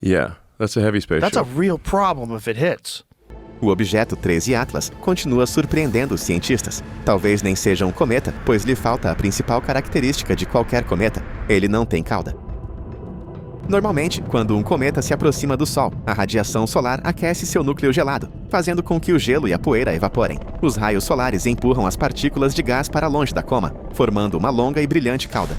Yeah, that's a heavy spaceship. That's a real problem if it hits. O objeto 13 Atlas continua surpreendendo os cientistas. Talvez nem seja um cometa, pois lhe falta a principal característica de qualquer cometa: ele não tem cauda. Normalmente, quando um cometa se aproxima do Sol, a radiação solar aquece seu núcleo gelado, fazendo com que o gelo e a poeira evaporem. Os raios solares empurram as partículas de gás para longe da coma, formando uma longa e brilhante cauda.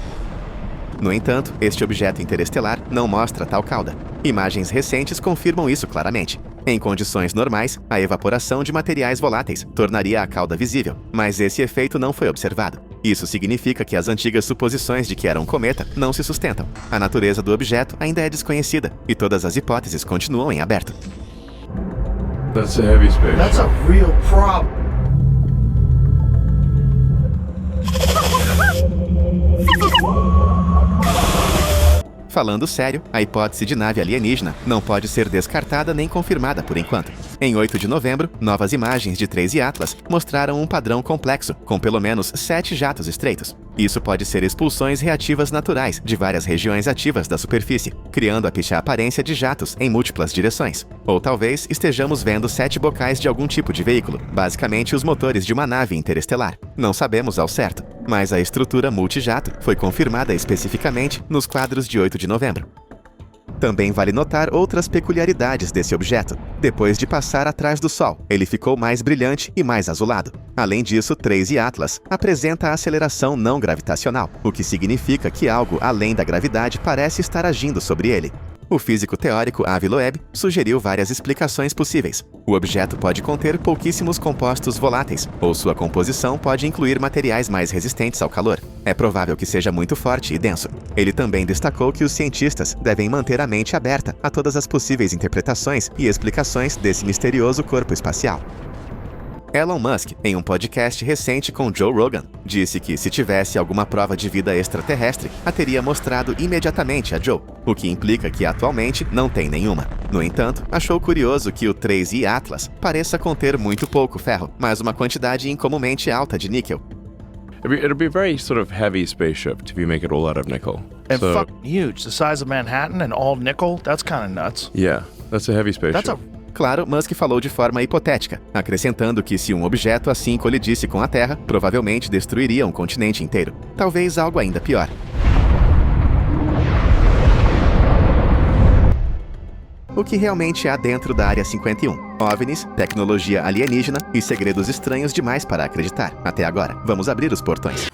No entanto, este objeto interestelar não mostra tal cauda. Imagens recentes confirmam isso claramente. Em condições normais, a evaporação de materiais voláteis tornaria a cauda visível, mas esse efeito não foi observado. Isso significa que as antigas suposições de que era um cometa não se sustentam. A natureza do objeto ainda é desconhecida, e todas as hipóteses continuam em aberto. That's a heavy spaceship. That's a real problem. Falando sério, a hipótese de nave alienígena não pode ser descartada nem confirmada por enquanto. Em 8 de novembro, novas imagens de 13 Atlas mostraram um padrão complexo, com pelo menos 7 jatos estreitos. Isso pode ser expulsões reativas naturais de várias regiões ativas da superfície, criando a aparência de jatos em múltiplas direções. Ou talvez estejamos vendo 7 bocais de algum tipo de veículo, basicamente os motores de uma nave interestelar. Não sabemos ao certo, mas a estrutura multijato foi confirmada especificamente nos quadros de 8 de novembro. Também vale notar outras peculiaridades desse objeto. Depois de passar atrás do Sol, ele ficou mais brilhante e mais azulado. Além disso, 13 Atlas apresenta aceleração não gravitacional, o que significa que algo além da gravidade parece estar agindo sobre ele. O físico teórico Avi Loeb sugeriu várias explicações possíveis. O objeto pode conter pouquíssimos compostos voláteis, ou sua composição pode incluir materiais mais resistentes ao calor. É provável que seja muito forte e denso. Ele também destacou que os cientistas devem manter a mente aberta a todas as possíveis interpretações e explicações desse misterioso corpo espacial. Elon Musk, em um podcast recente com Joe Rogan, disse que se tivesse alguma prova de vida extraterrestre, a teria mostrado imediatamente a Joe, o que implica que atualmente não tem nenhuma. No entanto, achou curioso que o 13 Atlas pareça conter muito pouco ferro, mas uma quantidade incomumente alta de níquel. It'll be a very sort of heavy spaceship if you make it all out of nickel. And fucking huge. The size of Manhattan and all nickel? That's kind of nuts. Yeah, that's a heavy spaceship. That's a... Claro, Musk falou de forma hipotética, acrescentando que se um objeto assim colidisse com a Terra, provavelmente destruiria um continente inteiro. Talvez algo ainda pior. O que realmente há dentro da Área 51? OVNIs, tecnologia alienígena e segredos estranhos demais para acreditar. Até agora, vamos abrir os portões.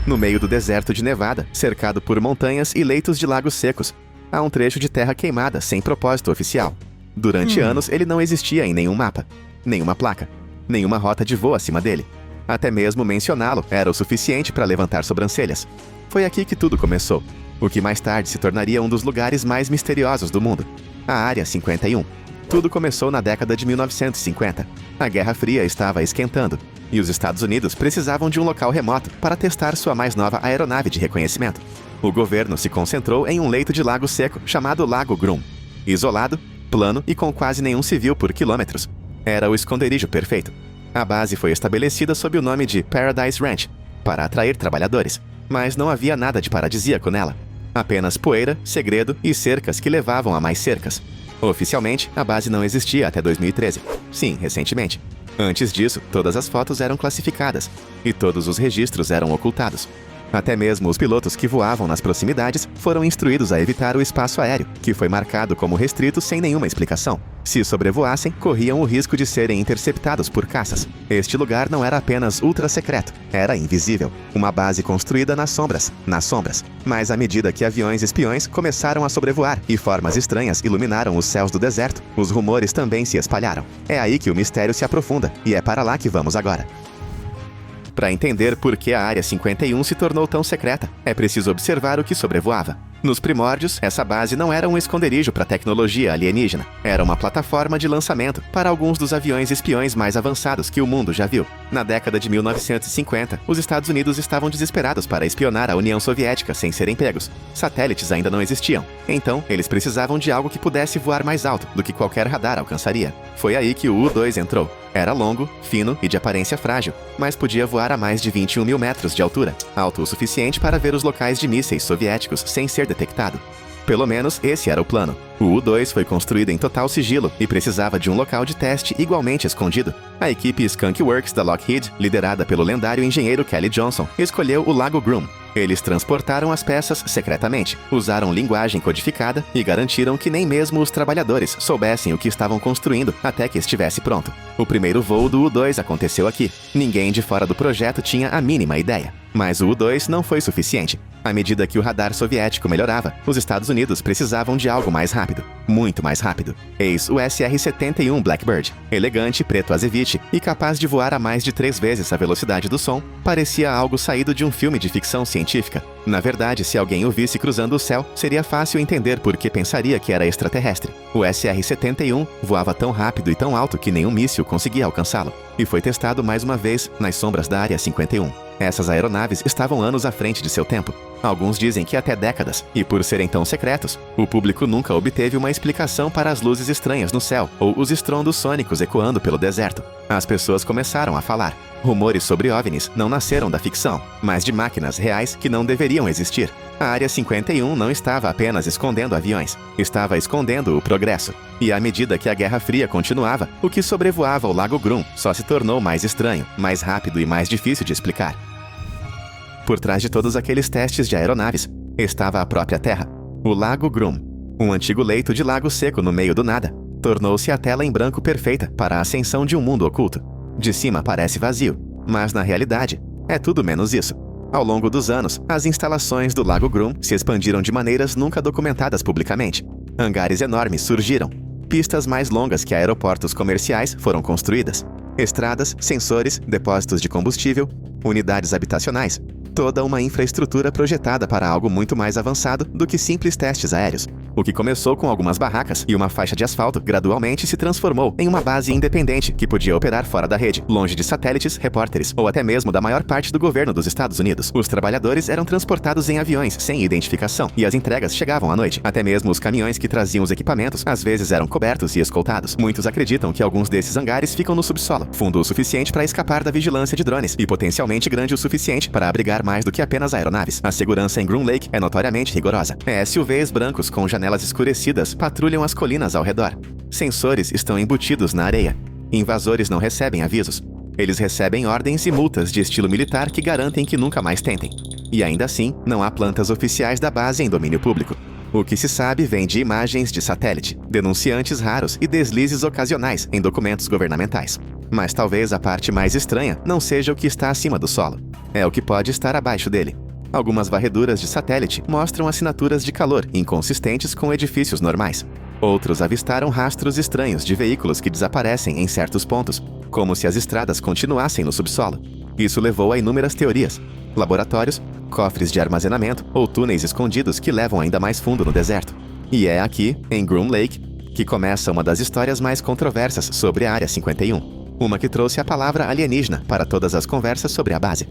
No meio do deserto de Nevada, cercado por montanhas e leitos de lagos secos, há um trecho de terra queimada sem propósito oficial. Durante anos, ele não existia em nenhum mapa, nenhuma placa, nenhuma rota de voo acima dele. Até mesmo mencioná-lo era o suficiente para levantar sobrancelhas. Foi aqui que tudo começou, o que mais tarde se tornaria um dos lugares mais misteriosos do mundo, a Área 51. Tudo começou na década de 1950. A Guerra Fria estava esquentando, e os Estados Unidos precisavam de um local remoto para testar sua mais nova aeronave de reconhecimento. O governo se concentrou em um leito de lago seco chamado Lago Groom. Isolado, plano e com quase nenhum civil por quilômetros. Era o esconderijo perfeito. A base foi estabelecida sob o nome de Paradise Ranch, para atrair trabalhadores, mas não havia nada de paradisíaco nela. Apenas poeira, segredo e cercas que levavam a mais cercas. Oficialmente, a base não existia até 2013. Sim, recentemente. Antes disso, todas as fotos eram classificadas, e todos os registros eram ocultados. Até mesmo os pilotos que voavam nas proximidades foram instruídos a evitar o espaço aéreo, que foi marcado como restrito sem nenhuma explicação. Se sobrevoassem, corriam o risco de serem interceptados por caças. Este lugar não era apenas ultra-secreto, era invisível. Uma base construída nas sombras. Mas à medida que aviões espiões começaram a sobrevoar e formas estranhas iluminaram os céus do deserto, os rumores também se espalharam. É aí que o mistério se aprofunda, e é para lá que vamos agora. Para entender por que a Área 51 se tornou tão secreta, é preciso observar o que sobrevoava. Nos primórdios, essa base não era um esconderijo para tecnologia alienígena. Era uma plataforma de lançamento para alguns dos aviões espiões mais avançados que o mundo já viu. Na década de 1950, os Estados Unidos estavam desesperados para espionar a União Soviética sem serem pegos. Satélites ainda não existiam. Então, eles precisavam de algo que pudesse voar mais alto do que qualquer radar alcançaria. Foi aí que o U-2 entrou. Era longo, fino e de aparência frágil, mas podia voar a mais de 21 mil metros de altura, alto o suficiente para ver os locais de mísseis soviéticos sem ser detectado. Pelo menos esse era o plano. O U-2 foi construído em total sigilo e precisava de um local de teste igualmente escondido. A equipe Skunk Works da Lockheed, liderada pelo lendário engenheiro Kelly Johnson, escolheu o Lago Groom. Eles transportaram as peças secretamente, usaram linguagem codificada e garantiram que nem mesmo os trabalhadores soubessem o que estavam construindo até que estivesse pronto. O primeiro voo do U-2 aconteceu aqui. Ninguém de fora do projeto tinha a mínima ideia. Mas o U-2 não foi suficiente. À medida que o radar soviético melhorava, os Estados Unidos precisavam de algo mais rápido. Muito mais rápido. Eis o SR-71 Blackbird. Elegante, preto azeviche e capaz de voar a mais de 3 vezes a velocidade do som, parecia algo saído de um filme de ficção científica. Na verdade, se alguém o visse cruzando o céu, seria fácil entender por que pensaria que era extraterrestre. O SR-71 voava tão rápido e tão alto que nenhum míssil conseguia alcançá-lo. E foi testado mais uma vez nas sombras da Área 51. Essas aeronaves estavam anos à frente de seu tempo. Alguns dizem que até décadas, e por serem tão secretos, o público nunca obteve uma explicação para as luzes estranhas no céu ou os estrondos sônicos ecoando pelo deserto. As pessoas começaram a falar. Rumores sobre OVNIs não nasceram da ficção, mas de máquinas reais que não deveriam existir. A Área 51 não estava apenas escondendo aviões, estava escondendo o progresso. E à medida que a Guerra Fria continuava, o que sobrevoava o Lago Groom só se tornou mais estranho, mais rápido e mais difícil de explicar. Por trás de todos aqueles testes de aeronaves, estava a própria Terra. O Lago Groom, um antigo leito de lago seco no meio do nada, tornou-se a tela em branco perfeita para a ascensão de um mundo oculto. De cima parece vazio, mas na realidade, é tudo menos isso. Ao longo dos anos, as instalações do Lago Groom se expandiram de maneiras nunca documentadas publicamente. Hangares enormes surgiram. Pistas mais longas que aeroportos comerciais foram construídas. Estradas, sensores, depósitos de combustível, unidades habitacionais. Toda uma infraestrutura projetada para algo muito mais avançado do que simples testes aéreos. O que começou com algumas barracas e uma faixa de asfalto gradualmente se transformou em uma base independente que podia operar fora da rede, longe de satélites, repórteres ou até mesmo da maior parte do governo dos Estados Unidos. Os trabalhadores eram transportados em aviões sem identificação e as entregas chegavam à noite. Até mesmo os caminhões que traziam os equipamentos às vezes eram cobertos e escoltados. Muitos acreditam que alguns desses hangares ficam no subsolo, fundo o suficiente para escapar da vigilância de drones e potencialmente grande o suficiente para abrigar mais do que apenas aeronaves. A segurança em Groom Lake é notoriamente rigorosa. SUVs brancos com janelas escurecidas patrulham as colinas ao redor. Sensores estão embutidos na areia. Invasores não recebem avisos. Eles recebem ordens e multas de estilo militar que garantem que nunca mais tentem. E ainda assim, não há plantas oficiais da base em domínio público. O que se sabe vem de imagens de satélite, denunciantes raros e deslizes ocasionais em documentos governamentais. Mas talvez a parte mais estranha não seja o que está acima do solo. É o que pode estar abaixo dele. Algumas varreduras de satélite mostram assinaturas de calor inconsistentes com edifícios normais. Outros avistaram rastros estranhos de veículos que desaparecem em certos pontos, como se as estradas continuassem no subsolo. Isso levou a inúmeras teorias. Laboratórios, cofres de armazenamento ou túneis escondidos que levam ainda mais fundo no deserto. E é aqui, em Groom Lake, que começa uma das histórias mais controversas sobre a Área 51. Uma que trouxe a palavra alienígena para todas as conversas sobre a base.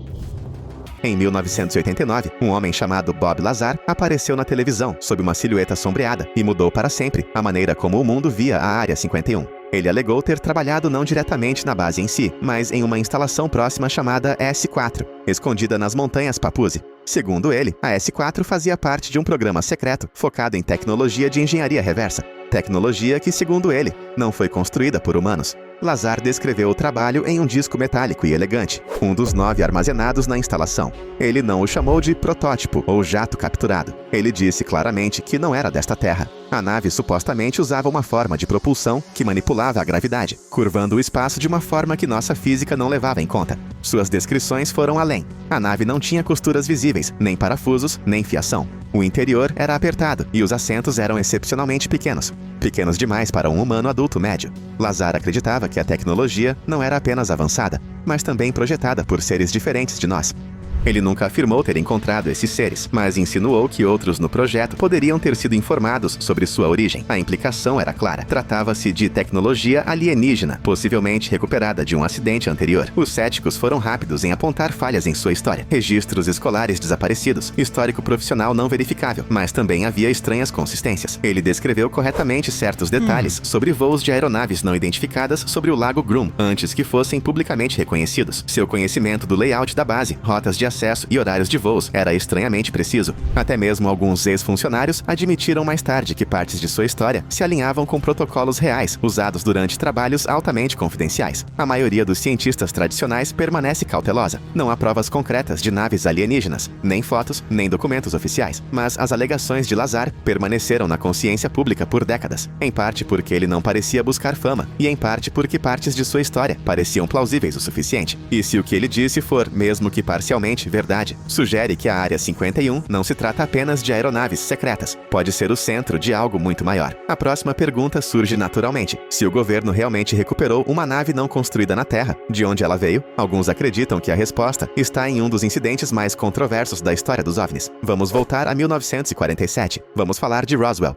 Em 1989, um homem chamado Bob Lazar apareceu na televisão sob uma silhueta sombreada e mudou para sempre a maneira como o mundo via a Área 51. Ele alegou ter trabalhado não diretamente na base em si, mas em uma instalação próxima chamada S4, escondida nas montanhas Papuzi. Segundo ele, a S4 fazia parte de um programa secreto focado em tecnologia de engenharia reversa. Tecnologia que, segundo ele, não foi construída por humanos. Lazar descreveu o trabalho em um disco metálico e elegante, um dos 9 armazenados na instalação. Ele não o chamou de protótipo ou jato capturado. Ele disse claramente que não era desta terra. A nave supostamente usava uma forma de propulsão que manipulava a gravidade, curvando o espaço de uma forma que nossa física não levava em conta. Suas descrições foram além. A nave não tinha costuras visíveis, nem parafusos, nem fiação. O interior era apertado e os assentos eram excepcionalmente pequenos. Pequenos demais para um humano adulto médio. Lazar acreditava que a tecnologia não era apenas avançada, mas também projetada por seres diferentes de nós. Ele nunca afirmou ter encontrado esses seres, mas insinuou que outros no projeto poderiam ter sido informados sobre sua origem. A implicação era clara. Tratava-se de tecnologia alienígena, possivelmente recuperada de um acidente anterior. Os céticos foram rápidos em apontar falhas em sua história. Registros escolares desaparecidos, histórico profissional não verificável, mas também havia estranhas consistências. Ele descreveu corretamente certos detalhes sobre voos de aeronaves não identificadas sobre o Lago Groom, antes que fossem publicamente reconhecidos. Seu conhecimento do layout da base, rotas de acesso e horários de voos era estranhamente preciso. Até mesmo alguns ex-funcionários admitiram mais tarde que partes de sua história se alinhavam com protocolos reais usados durante trabalhos altamente confidenciais. A maioria dos cientistas tradicionais permanece cautelosa. Não há provas concretas de naves alienígenas, nem fotos, nem documentos oficiais, mas as alegações de Lazar permaneceram na consciência pública por décadas, em parte porque ele não parecia buscar fama, e em parte porque partes de sua história pareciam plausíveis o suficiente. E se o que ele disse for, mesmo que parcialmente, verdade, sugere que a Área 51 não se trata apenas de aeronaves secretas, pode ser o centro de algo muito maior. A próxima pergunta surge naturalmente. Se o governo realmente recuperou uma nave não construída na Terra, de onde ela veio? Alguns acreditam que a resposta está em um dos incidentes mais controversos da história dos OVNIs. Vamos voltar a 1947. Vamos falar de Roswell.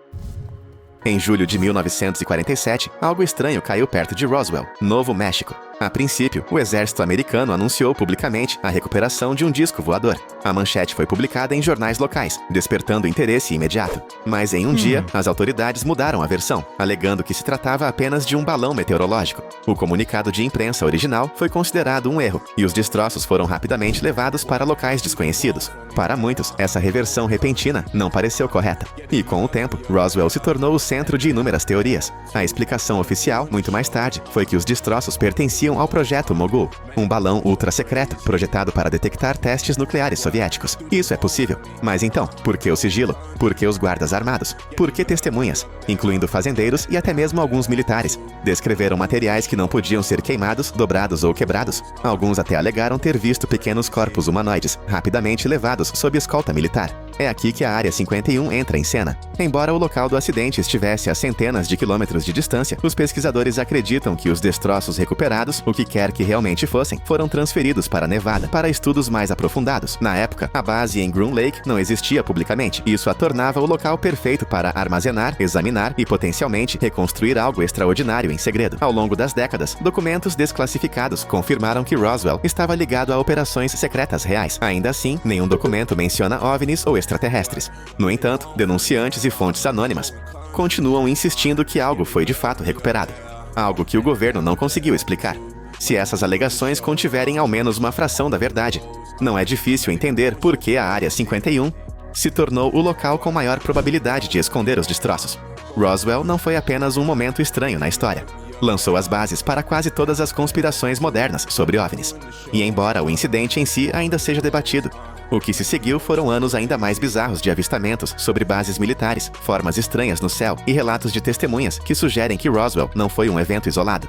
Em julho de 1947, algo estranho caiu perto de Roswell, Novo México. A princípio, o exército americano anunciou publicamente a recuperação de um disco voador. A manchete foi publicada em jornais locais, despertando interesse imediato. Mas em um dia, as autoridades mudaram a versão, alegando que se tratava apenas de um balão meteorológico. O comunicado de imprensa original foi considerado um erro, e os destroços foram rapidamente levados para locais desconhecidos. Para muitos, essa reversão repentina não pareceu correta. E com o tempo, Roswell se tornou o centro de inúmeras teorias. A explicação oficial, muito mais tarde, foi que os destroços pertenciam ao projeto Mogul, um balão ultra-secreto projetado para detectar testes nucleares soviéticos. Isso é possível. Mas então, por que o sigilo? Por que os guardas armados? Por que testemunhas, incluindo fazendeiros e até mesmo alguns militares, descreveram materiais que não podiam ser queimados, dobrados ou quebrados? Alguns até alegaram ter visto pequenos corpos humanoides rapidamente levados sob escolta militar. É aqui que a Área 51 entra em cena. Embora o local do acidente estivesse a centenas de quilômetros de distância, os pesquisadores acreditam que os destroços recuperados, o que quer que realmente fossem, foram transferidos para Nevada para estudos mais aprofundados. Na época, a base em Groom Lake não existia publicamente. Isso a tornava o local perfeito para armazenar, examinar e potencialmente reconstruir algo extraordinário em segredo. Ao longo das décadas, documentos desclassificados confirmaram que Roswell estava ligado a operações secretas reais. Ainda assim, nenhum documento menciona OVNIs ou extraterrestres. No entanto, denunciantes e fontes anônimas continuam insistindo que algo foi de fato recuperado. Algo que o governo não conseguiu explicar. Se essas alegações contiverem ao menos uma fração da verdade, não é difícil entender por que a Área 51 se tornou o local com maior probabilidade de esconder os destroços. Roswell não foi apenas um momento estranho na história. Lançou as bases para quase todas as conspirações modernas sobre OVNIs. E embora o incidente em si ainda seja debatido, o que se seguiu foram anos ainda mais bizarros de avistamentos sobre bases militares, formas estranhas no céu e relatos de testemunhas que sugerem que Roswell não foi um evento isolado.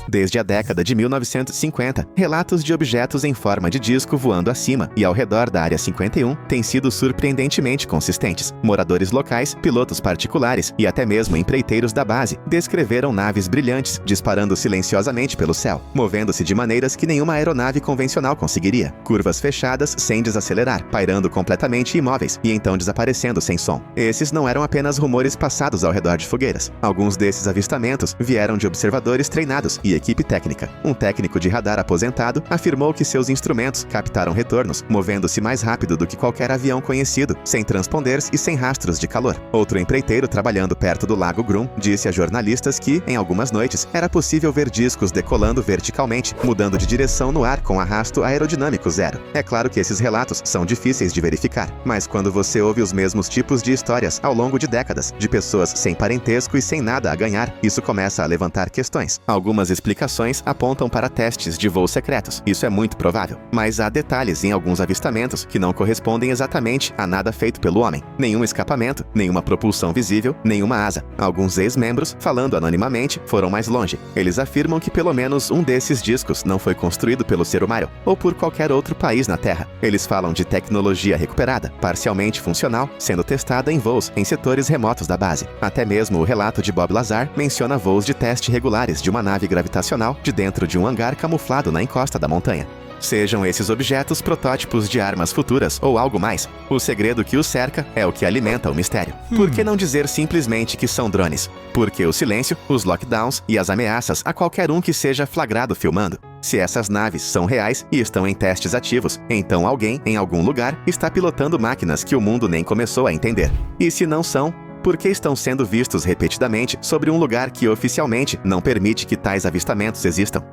Desde a década de 1950, relatos de objetos em forma de disco voando acima e ao redor da Área 51 têm sido surpreendentemente consistentes. Moradores locais, pilotos particulares e até mesmo empreiteiros da base descreveram naves brilhantes disparando silenciosamente pelo céu, movendo-se de maneiras que nenhuma aeronave convencional conseguiria. Curvas fechadas sem desacelerar, pairando completamente imóveis e então desaparecendo sem som. Esses não eram apenas rumores passados ao redor de fogueiras. Alguns desses avistamentos vieram de observadores treinados e equipe técnica. Um técnico de radar aposentado afirmou que seus instrumentos captaram retornos, movendo-se mais rápido do que qualquer avião conhecido, sem transponders e sem rastros de calor. Outro empreiteiro trabalhando perto do Lago Groom disse a jornalistas que, em algumas noites, era possível ver discos decolando verticalmente, mudando de direção no ar com arrasto aerodinâmico zero. É claro que esses relatos são difíceis de verificar, mas quando você ouve os mesmos tipos de histórias ao longo de décadas, de pessoas sem parentesco e sem nada a ganhar, isso começa a levantar questões. Algumas explicações apontam para testes de voos secretos. Isso é muito provável. Mas há detalhes em alguns avistamentos que não correspondem exatamente a nada feito pelo homem. Nenhum escapamento, nenhuma propulsão visível, nenhuma asa. Alguns ex-membros, falando anonimamente, foram mais longe. Eles afirmam que pelo menos um desses discos não foi construído pelo ser humano ou por qualquer outro país na Terra. Eles falam de tecnologia recuperada, parcialmente funcional, sendo testada em voos em setores remotos da base. Até mesmo o relato de Bob Lazar menciona voos de teste regulares de uma nave gravitacional de dentro de um hangar camuflado na encosta da montanha. Sejam esses objetos protótipos de armas futuras ou algo mais, o segredo que os cerca é o que alimenta o mistério. Por que não dizer simplesmente que são drones? Porque o silêncio, os lockdowns e as ameaças a qualquer um que seja flagrado filmando. Se essas naves são reais e estão em testes ativos, então alguém, em algum lugar, está pilotando máquinas que o mundo nem começou a entender. E se não são, por que estão sendo vistos repetidamente sobre um lugar que oficialmente não permite que tais avistamentos existam?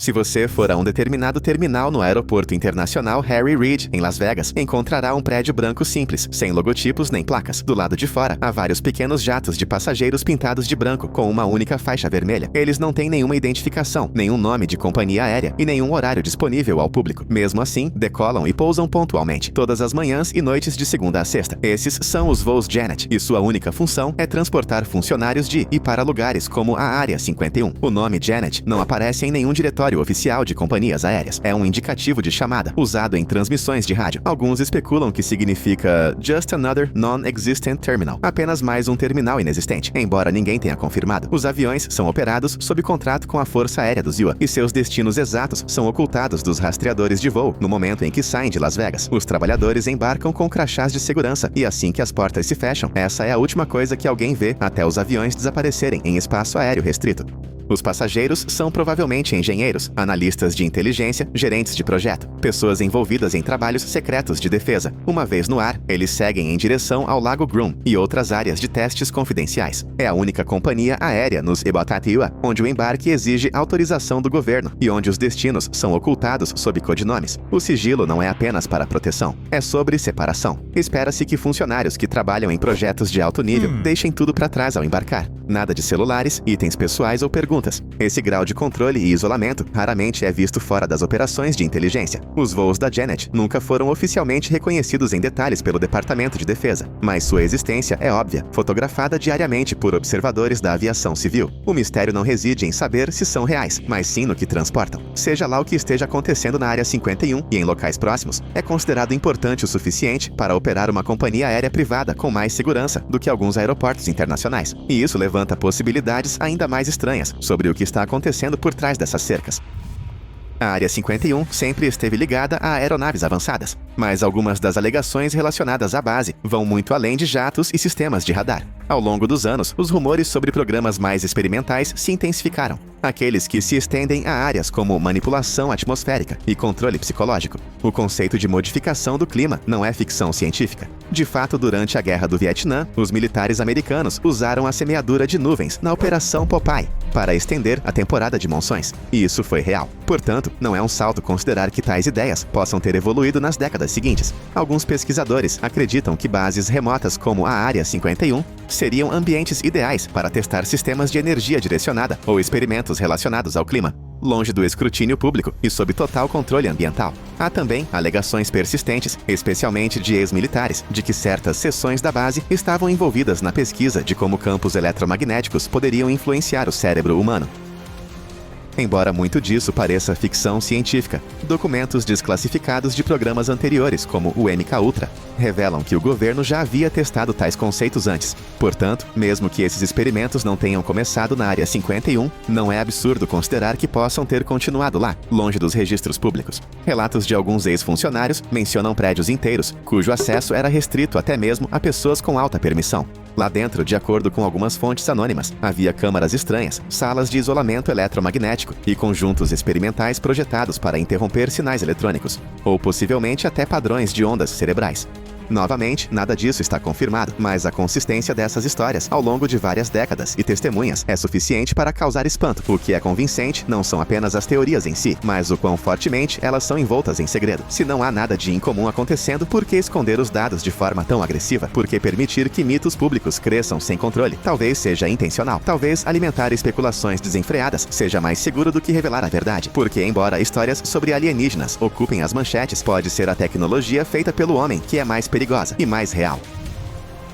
Se você for a um determinado terminal no Aeroporto Internacional Harry Reid, em Las Vegas, encontrará um prédio branco simples, sem logotipos nem placas. Do lado de fora, há vários pequenos jatos de passageiros pintados de branco, com uma única faixa vermelha. Eles não têm nenhuma identificação, nenhum nome de companhia aérea e nenhum horário disponível ao público. Mesmo assim, decolam e pousam pontualmente, todas as manhãs e noites de segunda a sexta. Esses são os voos Janet, e sua única função é transportar funcionários de e para lugares como a Área 51. O nome Janet não aparece em nenhum diretório oficial de companhias aéreas. É um indicativo de chamada, usado em transmissões de rádio. Alguns especulam que significa Just Another Non-Existent Terminal, apenas mais um terminal inexistente, embora ninguém tenha confirmado. Os aviões são operados sob contrato com a Força Aérea dos UA, e seus destinos exatos são ocultados dos rastreadores de voo no momento em que saem de Las Vegas. Os trabalhadores embarcam com crachás de segurança, e assim que as portas se fecham, essa é a última coisa que alguém vê até os aviões desaparecerem em espaço aéreo restrito. Os passageiros são provavelmente engenheiros, analistas de inteligência, gerentes de projeto, pessoas envolvidas em trabalhos secretos de defesa. Uma vez no ar, eles seguem em direção ao Lago Groom e outras áreas de testes confidenciais. É a única companhia aérea nos Ebatatiwa onde o embarque exige autorização do governo e onde os destinos são ocultados sob codinomes. O sigilo não é apenas para proteção, é sobre separação. Espera-se que funcionários que trabalham em projetos de alto nível deixem tudo para trás ao embarcar. Nada de celulares, itens pessoais ou perguntas. Esse grau de controle e isolamento raramente é visto fora das operações de inteligência. Os voos da Janet nunca foram oficialmente reconhecidos em detalhes pelo Departamento de Defesa, mas sua existência é óbvia, fotografada diariamente por observadores da aviação civil. O mistério não reside em saber se são reais, mas sim no que transportam. Seja lá o que esteja acontecendo na Área 51 e em locais próximos, é considerado importante o suficiente para operar uma companhia aérea privada com mais segurança do que alguns aeroportos internacionais. E isso levanta possibilidades ainda mais estranhas sobre o que está acontecendo por trás dessas cercas. A Área 51 sempre esteve ligada a aeronaves avançadas, mas algumas das alegações relacionadas à base vão muito além de jatos e sistemas de radar. Ao longo dos anos, os rumores sobre programas mais experimentais se intensificaram, aqueles que se estendem a áreas como manipulação atmosférica e controle psicológico. O conceito de modificação do clima não é ficção científica. De fato, durante a Guerra do Vietnã, os militares americanos usaram a semeadura de nuvens na Operação Popeye para estender a temporada de monções, e isso foi real. Portanto, não é um salto considerar que tais ideias possam ter evoluído nas décadas seguintes. Alguns pesquisadores acreditam que bases remotas como a Área 51 seriam ambientes ideais para testar sistemas de energia direcionada ou experimentos relacionados ao clima, longe do escrutínio público e sob total controle ambiental. Há também alegações persistentes, especialmente de ex-militares, de que certas seções da base estavam envolvidas na pesquisa de como campos eletromagnéticos poderiam influenciar o cérebro humano. Embora muito disso pareça ficção científica, documentos desclassificados de programas anteriores, como o MKUltra, revelam que o governo já havia testado tais conceitos antes. Portanto, mesmo que esses experimentos não tenham começado na Área 51, não é absurdo considerar que possam ter continuado lá, longe dos registros públicos. Relatos de alguns ex-funcionários mencionam prédios inteiros, cujo acesso era restrito até mesmo a pessoas com alta permissão. Lá dentro, de acordo com algumas fontes anônimas, havia câmaras estranhas, salas de isolamento eletromagnético e conjuntos experimentais projetados para interromper sinais eletrônicos, ou possivelmente até padrões de ondas cerebrais. Novamente, nada disso está confirmado, mas a consistência dessas histórias ao longo de várias décadas e testemunhas é suficiente para causar espanto. O que é convincente não são apenas as teorias em si, mas o quão fortemente elas são envoltas em segredo. Se não há nada de incomum acontecendo, por que esconder os dados de forma tão agressiva? Por que permitir que mitos públicos cresçam sem controle? Talvez seja intencional. Talvez alimentar especulações desenfreadas seja mais seguro do que revelar a verdade. Porque, embora histórias sobre alienígenas ocupem as manchetes, pode ser a tecnologia feita pelo homem que é mais perigosa e mais real.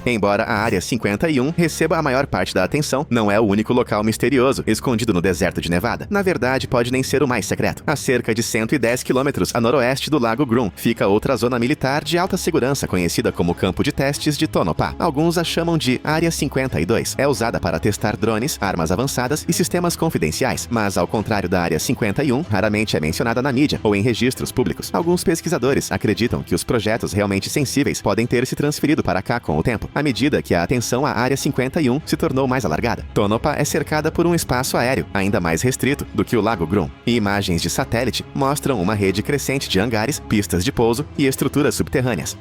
Embora a Área 51 receba a maior parte da atenção, não é o único local misterioso escondido no deserto de Nevada. Na verdade, pode nem ser o mais secreto. A cerca de 110 quilômetros a noroeste do Lago Groom fica outra zona militar de alta segurança conhecida como Campo de Testes de Tonopah. Alguns a chamam de Área 52. É usada para testar drones, armas avançadas e sistemas confidenciais, mas ao contrário da Área 51, raramente é mencionada na mídia ou em registros públicos. Alguns pesquisadores acreditam que os projetos realmente sensíveis podem ter se transferido para cá com o tempo, à medida que a atenção à Área 51 se tornou mais alargada. Tonopah é cercada por um espaço aéreo ainda mais restrito do que o Lago Groom, e imagens de satélite mostram uma rede crescente de hangares, pistas de pouso e estruturas subterrâneas.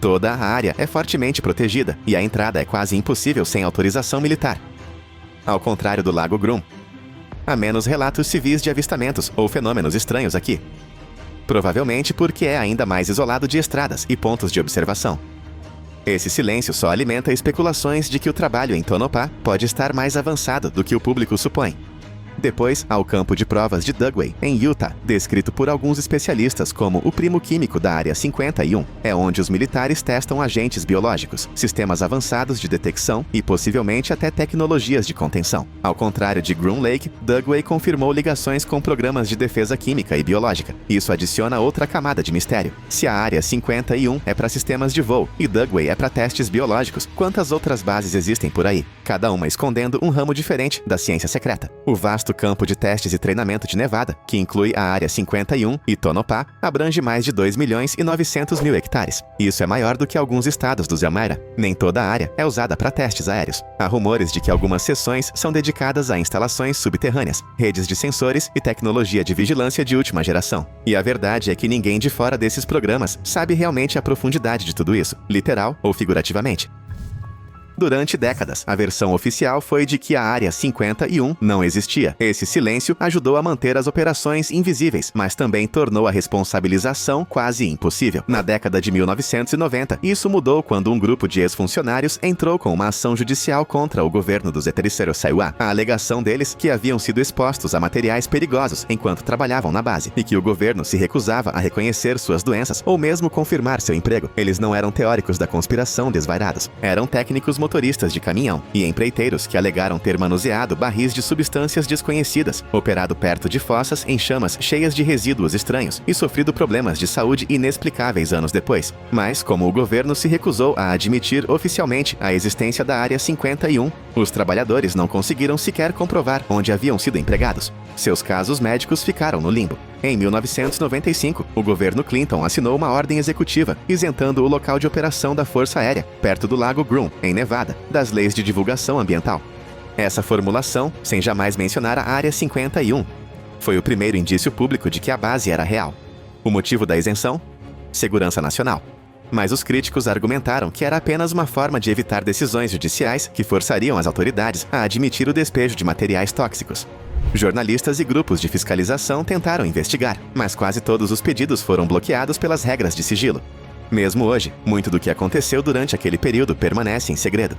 Toda a área é fortemente protegida, e a entrada é quase impossível sem autorização militar. Ao contrário do Lago Groom, há menos relatos civis de avistamentos ou fenômenos estranhos aqui. Provavelmente porque é ainda mais isolado de estradas e pontos de observação. Esse silêncio só alimenta especulações de que o trabalho em Tonopah pode estar mais avançado do que o público supõe. Depois, há o campo de provas de Dugway, em Utah, descrito por alguns especialistas como o primo químico da Área 51. É onde os militares testam agentes biológicos, sistemas avançados de detecção e possivelmente até tecnologias de contenção. Ao contrário de Groom Lake, Dugway confirmou ligações com programas de defesa química e biológica. Isso adiciona outra camada de mistério. Se a Área 51 é para sistemas de voo e Dugway é para testes biológicos, quantas outras bases existem por aí? Cada uma escondendo um ramo diferente da ciência secreta. O vasto campo de testes e treinamento de Nevada, que inclui a Área 51 e Tonopah, abrange mais de 2.900.000 hectares. Isso é maior do que alguns estados do Zelmera. Nem toda a área é usada para testes aéreos. Há rumores de que algumas seções são dedicadas a instalações subterrâneas, redes de sensores e tecnologia de vigilância de última geração. E a verdade é que ninguém de fora desses programas sabe realmente a profundidade de tudo isso, literal ou figurativamente. Durante décadas, a versão oficial foi de que a Área 51 não existia. Esse silêncio ajudou a manter as operações invisíveis, mas também tornou a responsabilização quase impossível. Na década de 1990, isso mudou quando um grupo de ex-funcionários entrou com uma ação judicial contra o governo dos Etericeiro-Saiuá. A alegação deles que haviam sido expostos a materiais perigosos enquanto trabalhavam na base, e que o governo se recusava a reconhecer suas doenças ou mesmo confirmar seu emprego. Eles não eram teóricos da conspiração desvairados. Eram técnicos motoristas de caminhão e empreiteiros que alegaram ter manuseado barris de substâncias desconhecidas, operado perto de fossas em chamas cheias de resíduos estranhos e sofrido problemas de saúde inexplicáveis anos depois. Mas, como o governo se recusou a admitir oficialmente a existência da Área 51, os trabalhadores não conseguiram sequer comprovar onde haviam sido empregados. Seus casos médicos ficaram no limbo. Em 1995, o governo Clinton assinou uma ordem executiva isentando o local de operação da Força Aérea, perto do Lago Groom, em Nevada, das leis de divulgação ambiental. Essa formulação, sem jamais mencionar a Área 51, foi o primeiro indício público de que a base era real. O motivo da isenção? Segurança nacional. Mas os críticos argumentaram que era apenas uma forma de evitar decisões judiciais que forçariam as autoridades a admitir o despejo de materiais tóxicos. Jornalistas e grupos de fiscalização tentaram investigar, mas quase todos os pedidos foram bloqueados pelas regras de sigilo. Mesmo hoje, muito do que aconteceu durante aquele período permanece em segredo.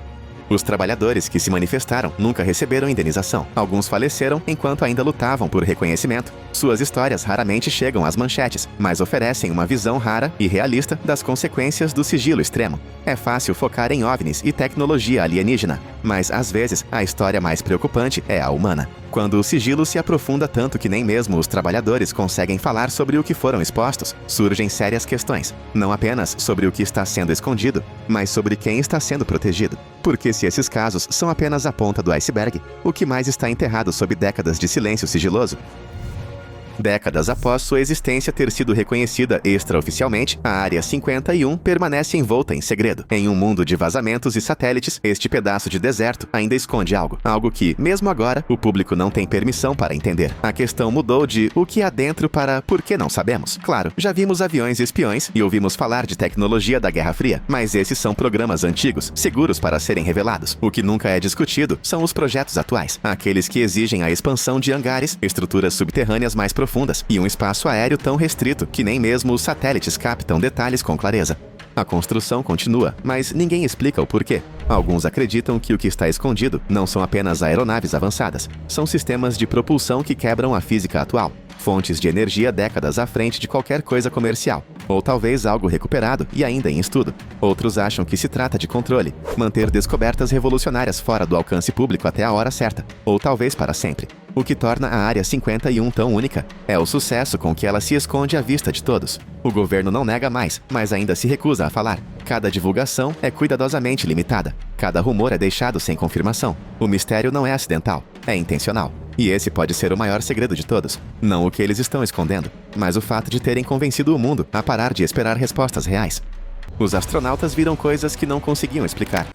Os trabalhadores que se manifestaram nunca receberam indenização. Alguns faleceram enquanto ainda lutavam por reconhecimento. Suas histórias raramente chegam às manchetes, mas oferecem uma visão rara e realista das consequências do sigilo extremo. É fácil focar em OVNIs e tecnologia alienígena, mas às vezes a história mais preocupante é a humana. Quando o sigilo se aprofunda tanto que nem mesmo os trabalhadores conseguem falar sobre o que foram expostos, surgem sérias questões. Não apenas sobre o que está sendo escondido, mas sobre quem está sendo protegido. Porque se esses casos são apenas a ponta do iceberg, o que mais está enterrado sob décadas de silêncio sigiloso? Décadas após sua existência ter sido reconhecida extraoficialmente, a Área 51 permanece envolta em segredo. Em um mundo de vazamentos e satélites, este pedaço de deserto ainda esconde algo. Algo que, mesmo agora, o público não tem permissão para entender. A questão mudou de o que há dentro para por que não sabemos. Claro, já vimos aviões espiões e ouvimos falar de tecnologia da Guerra Fria, mas esses são programas antigos, seguros para serem revelados. O que nunca é discutido são os projetos atuais, aqueles que exigem a expansão de hangares, estruturas subterrâneas mais profundas e um espaço aéreo tão restrito que nem mesmo os satélites captam detalhes com clareza. A construção continua, mas ninguém explica o porquê. Alguns acreditam que o que está escondido não são apenas aeronaves avançadas, são sistemas de propulsão que quebram a física atual, fontes de energia décadas à frente de qualquer coisa comercial, ou talvez algo recuperado e ainda em estudo. Outros acham que se trata de controle, manter descobertas revolucionárias fora do alcance público até a hora certa, ou talvez para sempre. O que torna a Área 51 tão única é o sucesso com que ela se esconde à vista de todos. O governo não nega mais, mas ainda se recusa a falar. Cada divulgação é cuidadosamente limitada. Cada rumor é deixado sem confirmação. O mistério não é acidental, é intencional. E esse pode ser o maior segredo de todos. Não o que eles estão escondendo, mas o fato de terem convencido o mundo a parar de esperar respostas reais. Os astronautas viram coisas que não conseguiam explicar.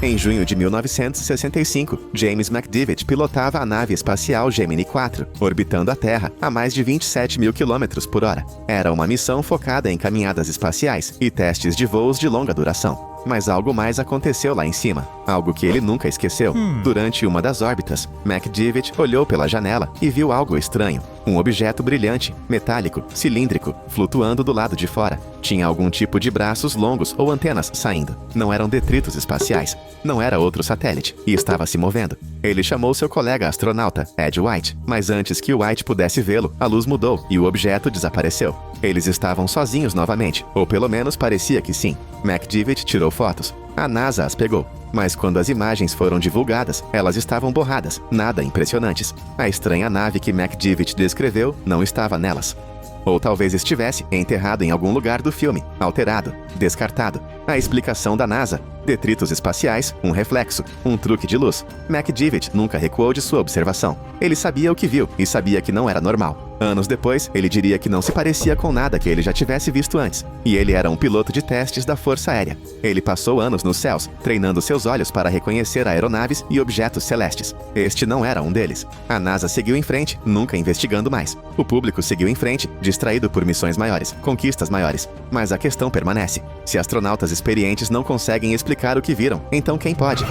Em junho de 1965, James McDivitt pilotava a nave espacial Gemini 4, orbitando a Terra a mais de 27 mil km por hora. Era uma missão focada em caminhadas espaciais e testes de voos de longa duração. Mas algo mais aconteceu lá em cima. Algo que ele nunca esqueceu. Durante uma das órbitas, McDivitt olhou pela janela e viu algo estranho. Um objeto brilhante, metálico, cilíndrico, flutuando do lado de fora. Tinha algum tipo de braços longos ou antenas saindo. Não eram detritos espaciais. Não era outro satélite. E estava se movendo. Ele chamou seu colega astronauta, Ed White. Mas antes que White pudesse vê-lo, a luz mudou e o objeto desapareceu. Eles estavam sozinhos novamente. Ou pelo menos parecia que sim. McDivitt tirou fotos. A NASA as pegou. Mas quando as imagens foram divulgadas, elas estavam borradas, nada impressionantes. A estranha nave que McDivitt descreveu não estava nelas. Ou talvez estivesse enterrado em algum lugar do filme, alterado, descartado. A explicação da NASA: detritos espaciais, um reflexo, um truque de luz. McDivitt nunca recuou de sua observação. Ele sabia o que viu e sabia que não era normal. Anos depois, ele diria que não se parecia com nada que ele já tivesse visto antes. E ele era um piloto de testes da Força Aérea. Ele passou anos nos céus, treinando seus olhos para reconhecer aeronaves e objetos celestes. Este não era um deles. A NASA seguiu em frente, nunca investigando mais. O público seguiu em frente, distraído por missões maiores, conquistas maiores. Mas a questão permanece. Se astronautas experientes não conseguem explicar o que viram, então quem pode?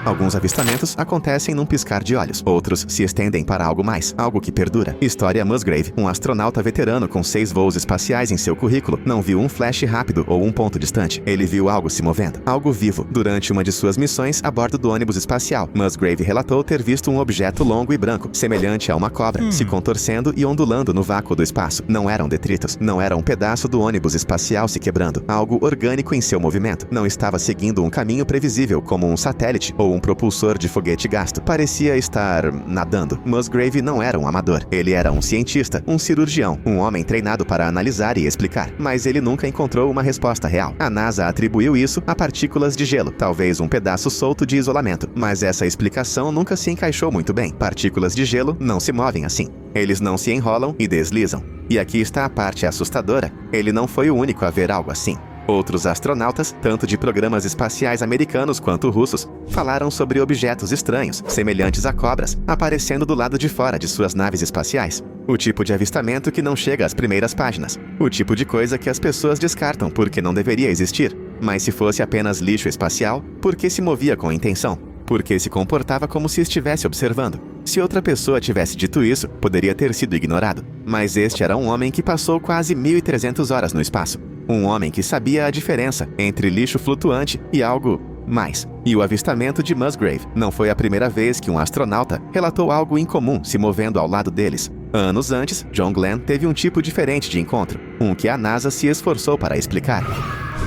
Alguns avistamentos acontecem num piscar de olhos. Outros se estendem para algo mais, algo que perdura. História Musgrave, um astronauta veterano com 6 voos espaciais em seu currículo, não viu um flash rápido ou um ponto distante. Ele viu algo se movendo, algo vivo, durante uma de suas missões a bordo do ônibus espacial. Musgrave relatou ter visto um objeto longo e branco, semelhante a uma cobra, se contorcendo e ondulando no vácuo do espaço. Não eram detritos, não era um pedaço do ônibus espacial se quebrando. Algo orgânico em seu movimento. Não estava seguindo um caminho previsível como um satélite ou um propulsor de foguete gasto. Parecia estar nadando. Musgrave não era um amador. Ele era um cientista, um cirurgião, um homem treinado para analisar e explicar. Mas ele nunca encontrou uma resposta real. A NASA atribuiu isso a partículas de gelo, talvez um pedaço solto de isolamento. Mas essa explicação nunca se encaixou muito bem. Partículas de gelo não se movem assim. Eles não se enrolam e deslizam. E aqui está a parte assustadora. Ele não foi o único a ver algo assim. Outros astronautas, tanto de programas espaciais americanos quanto russos, falaram sobre objetos estranhos, semelhantes a cobras, aparecendo do lado de fora de suas naves espaciais. O tipo de avistamento que não chega às primeiras páginas. O tipo de coisa que as pessoas descartam porque não deveria existir. Mas se fosse apenas lixo espacial, por que se movia com intenção? Por que se comportava como se estivesse observando? Se outra pessoa tivesse dito isso, poderia ter sido ignorado. Mas este era um homem que passou quase 1.300 horas no espaço. Um homem que sabia a diferença entre lixo flutuante e algo mais. E o avistamento de Musgrave não foi a primeira vez que um astronauta relatou algo incomum se movendo ao lado deles. Anos antes, John Glenn teve um tipo diferente de encontro, um que a NASA se esforçou para explicar.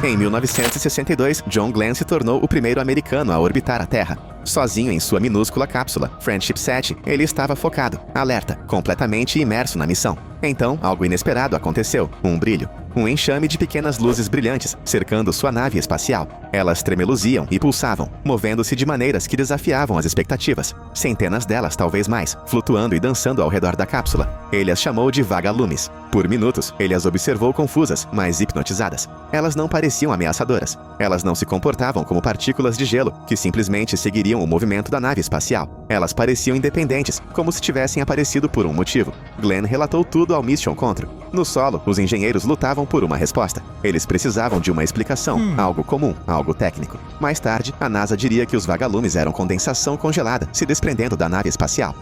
Em 1962, John Glenn se tornou o primeiro americano a orbitar a Terra. Sozinho em sua minúscula cápsula, Friendship 7, ele estava focado, alerta, completamente imerso na missão. Então, algo inesperado aconteceu, um brilho. Um enxame de pequenas luzes brilhantes cercando sua nave espacial. Elas tremeluziam e pulsavam, movendo-se de maneiras que desafiavam as expectativas. Centenas delas, talvez mais, flutuando e dançando ao redor da cápsula. Ele as chamou de vagalumes. Por minutos, ele as observou confusas, mas hipnotizadas. Elas não pareciam ameaçadoras. Elas não se comportavam como partículas de gelo, que simplesmente seguiriam o movimento da nave espacial. Elas pareciam independentes, como se tivessem aparecido por um motivo. Glenn relatou tudo ao Mission Control. No solo, os engenheiros lutavam por uma resposta. Eles precisavam de uma explicação, algo comum, algo técnico. Mais tarde, a NASA diria que os vagalumes eram condensação congelada, se desprendendo da nave espacial.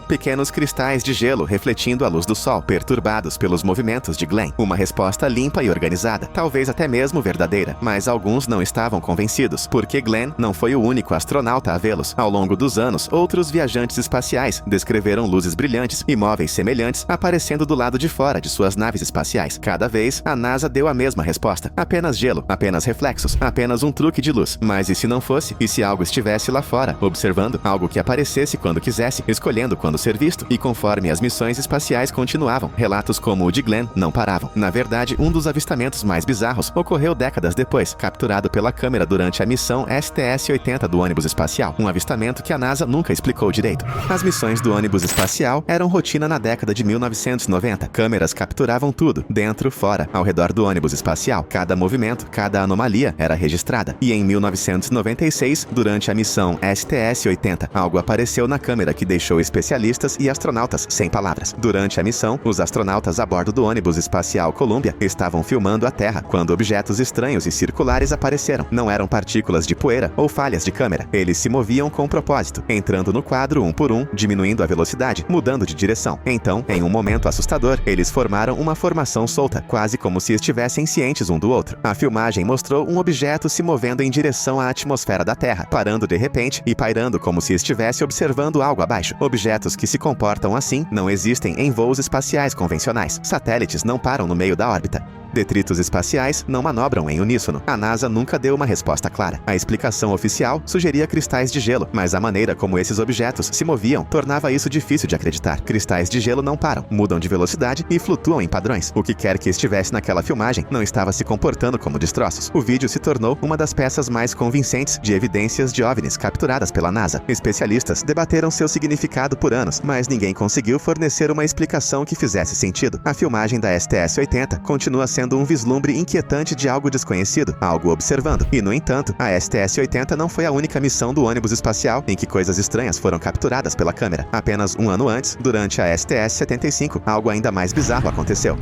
Pequenos cristais de gelo refletindo a luz do sol, perturbados pelos movimentos de Glenn. Uma resposta limpa e organizada, talvez até mesmo verdadeira, mas alguns não estavam convencidos, porque Glenn não foi o único astronauta a vê-los. Ao longo dos anos, outros viajantes espaciais descreveram luzes brilhantes e móveis semelhantes aparecendo do lado de fora de suas naves espaciais. Cada vez, a NASA deu a mesma resposta. Apenas gelo, apenas reflexos, apenas um truque de luz. Mas e se não fosse? E se algo estivesse lá fora, observando? Algo que aparecesse quando quisesse, escolhendo quando ser visto, e conforme as missões espaciais continuavam, relatos como o de Glenn não paravam. Na verdade, um dos avistamentos mais bizarros ocorreu décadas depois, capturado pela câmera durante a missão STS-80 do ônibus espacial, um avistamento que a NASA nunca explicou direito. As missões do ônibus espacial eram rotina na década de 1990. Câmeras capturavam tudo, dentro, fora, ao redor do ônibus espacial. Cada movimento, cada anomalia era registrada. E em 1996, durante a missão STS-80, algo apareceu na câmera que deixou especialistas especialistas e astronautas sem palavras. Durante a missão, os astronautas a bordo do ônibus espacial Columbia estavam filmando a Terra quando objetos estranhos e circulares apareceram. Não eram partículas de poeira ou falhas de câmera. Eles se moviam com propósito, entrando no quadro um por um, diminuindo a velocidade, mudando de direção. Então, em um momento assustador, eles formaram uma formação solta, quase como se estivessem cientes um do outro. A filmagem mostrou um objeto se movendo em direção à atmosfera da Terra, parando de repente e pairando como se estivesse observando algo abaixo. Objetos que se comportam assim não existem em voos espaciais convencionais. Satélites não param no meio da órbita. Detritos espaciais não manobram em uníssono. A NASA nunca deu uma resposta clara. A explicação oficial sugeria cristais de gelo, mas a maneira como esses objetos se moviam tornava isso difícil de acreditar. Cristais de gelo não param, mudam de velocidade e flutuam em padrões. O que quer que estivesse naquela filmagem não estava se comportando como destroços. O vídeo se tornou uma das peças mais convincentes de evidências de OVNIs capturadas pela NASA. Especialistas debateram seu significado por anos, mas ninguém conseguiu fornecer uma explicação que fizesse sentido. A filmagem da STS-80 continua sendo um vislumbre inquietante de algo desconhecido, algo observando. E, no entanto, a STS-80 não foi a única missão do ônibus espacial em que coisas estranhas foram capturadas pela câmera. Apenas um ano antes, durante a STS-75, algo ainda mais bizarro aconteceu.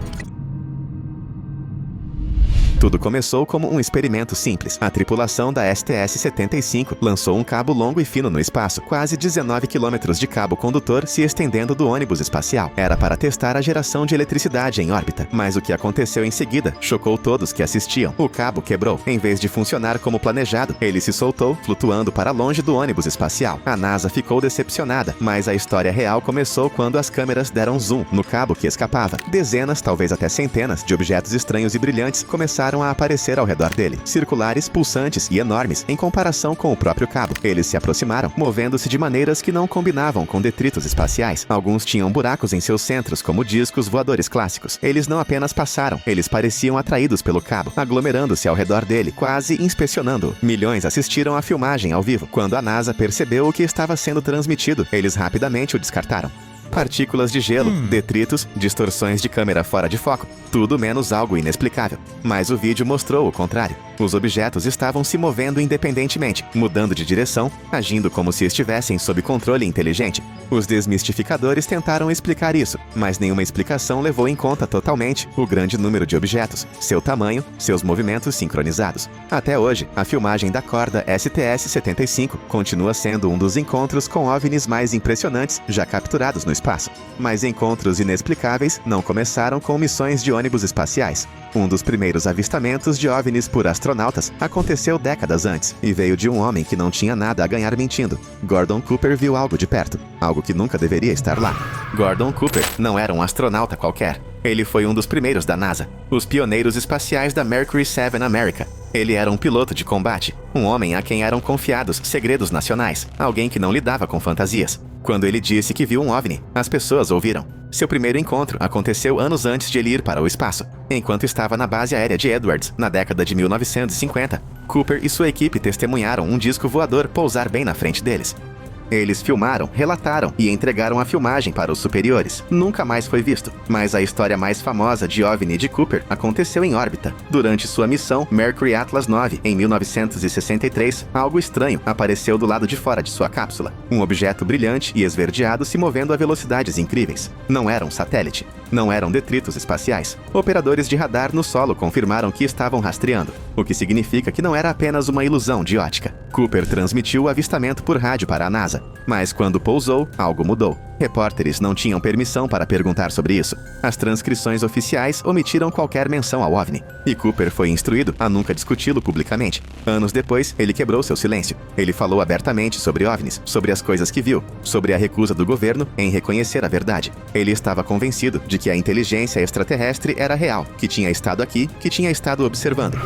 Tudo começou como um experimento simples. A tripulação da STS-75 lançou um cabo longo e fino no espaço, quase 19 quilômetros de cabo condutor se estendendo do ônibus espacial. Era para testar a geração de eletricidade em órbita, mas o que aconteceu em seguida chocou todos que assistiam. O cabo quebrou. Em vez de funcionar como planejado, ele se soltou, flutuando para longe do ônibus espacial. A NASA ficou decepcionada, mas a história real começou quando as câmeras deram zoom no cabo que escapava. Dezenas, talvez até centenas, de objetos estranhos e brilhantes começaram a aparecer ao redor dele, circulares, pulsantes e enormes em comparação com o próprio cabo. Eles se aproximaram, movendo-se de maneiras que não combinavam com detritos espaciais. Alguns tinham buracos em seus centros, como discos voadores clássicos. Eles não apenas passaram, eles pareciam atraídos pelo cabo, aglomerando-se ao redor dele, quase inspecionando-o. Milhões assistiram à filmagem ao vivo. Quando a NASA percebeu o que estava sendo transmitido, eles rapidamente o descartaram. Partículas de gelo, detritos, distorções de câmera fora de foco, tudo menos algo inexplicável. Mas o vídeo mostrou o contrário. Os objetos estavam se movendo independentemente, mudando de direção, agindo como se estivessem sob controle inteligente. Os desmistificadores tentaram explicar isso, mas nenhuma explicação levou em conta totalmente o grande número de objetos, seu tamanho, seus movimentos sincronizados. Até hoje, a filmagem da corda STS-75 continua sendo um dos encontros com OVNIs mais impressionantes já capturados no espaço. Mas encontros inexplicáveis não começaram com missões de ônibus espaciais. Um dos primeiros avistamentos de OVNIs por astronautas aconteceu décadas antes e veio de um homem que não tinha nada a ganhar mentindo. Gordon Cooper viu algo de perto, algo que nunca deveria estar lá. Gordon Cooper não era um astronauta qualquer. Ele foi um dos primeiros da NASA, os pioneiros espaciais da Mercury 7 America. Ele era um piloto de combate, um homem a quem eram confiados segredos nacionais, alguém que não lidava com fantasias. Quando ele disse que viu um OVNI, as pessoas ouviram. Seu primeiro encontro aconteceu anos antes de ele ir para o espaço. Enquanto estava na base aérea de Edwards, na década de 1950, Cooper e sua equipe testemunharam um disco voador pousar bem na frente deles. Eles filmaram, relataram e entregaram a filmagem para os superiores. Nunca mais foi visto. Mas a história mais famosa de OVNI de Cooper aconteceu em órbita. Durante sua missão Mercury Atlas 9, em 1963, algo estranho apareceu do lado de fora de sua cápsula. Um objeto brilhante e esverdeado se movendo a velocidades incríveis. Não era um satélite. Não eram detritos espaciais. Operadores de radar no solo confirmaram que estavam rastreando, o que significa que não era apenas uma ilusão de ótica. Cooper transmitiu o avistamento por rádio para a NASA, mas quando pousou, algo mudou. Repórteres não tinham permissão para perguntar sobre isso. As transcrições oficiais omitiram qualquer menção ao OVNI, e Cooper foi instruído a nunca discuti-lo publicamente. Anos depois, ele quebrou seu silêncio. Ele falou abertamente sobre OVNIs, sobre as coisas que viu, sobre a recusa do governo em reconhecer a verdade. Ele estava convencido de que a inteligência extraterrestre era real, que tinha estado aqui, que tinha estado observando.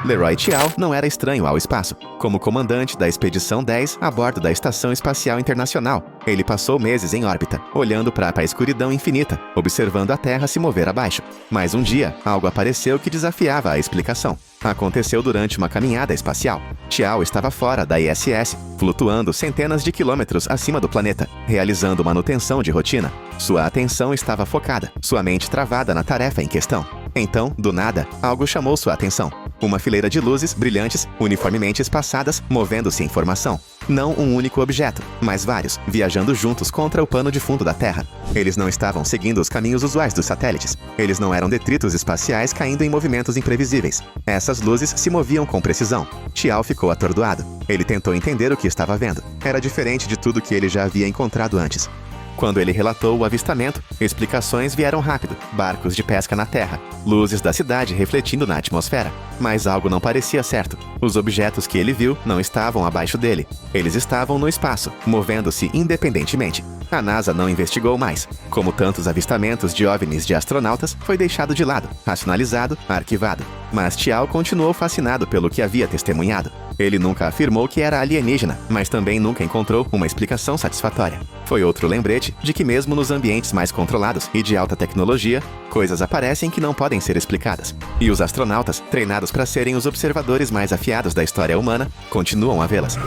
Leroy Chiao não era estranho ao espaço. Como comandante da Expedição 10 a bordo da Estação Espacial Internacional, ele passou meses em órbita, olhando para a escuridão infinita, observando a Terra se mover abaixo. Mas um dia, algo apareceu que desafiava a explicação. Aconteceu durante uma caminhada espacial. Chiao estava fora da ISS, flutuando centenas de quilômetros acima do planeta, realizando manutenção de rotina. Sua atenção estava focada, sua mente travada na tarefa em questão. Então, do nada, algo chamou sua atenção. Uma fileira de luzes brilhantes, uniformemente espaçadas, movendo-se em formação. Não um único objeto, mas vários, viajando juntos contra o pano de fundo da Terra. Eles não estavam seguindo os caminhos usuais dos satélites. Eles não eram detritos espaciais caindo em movimentos imprevisíveis. Essas luzes se moviam com precisão. Tiao ficou atordoado. Ele tentou entender o que estava vendo. Era diferente de tudo que ele já havia encontrado antes. Quando ele relatou o avistamento, explicações vieram rápido. Barcos de pesca na terra, luzes da cidade refletindo na atmosfera. Mas algo não parecia certo. Os objetos que ele viu não estavam abaixo dele. Eles estavam no espaço, movendo-se independentemente. A NASA não investigou mais. Como tantos avistamentos de OVNIs de astronautas, foi deixado de lado, racionalizado, arquivado. Mas Tiao continuou fascinado pelo que havia testemunhado. Ele nunca afirmou que era alienígena, mas também nunca encontrou uma explicação satisfatória. Foi outro lembrete de que mesmo nos ambientes mais controlados e de alta tecnologia, coisas aparecem que não podem ser explicadas. E os astronautas, treinados para serem os observadores mais afiados da história humana, continuam a vê-las.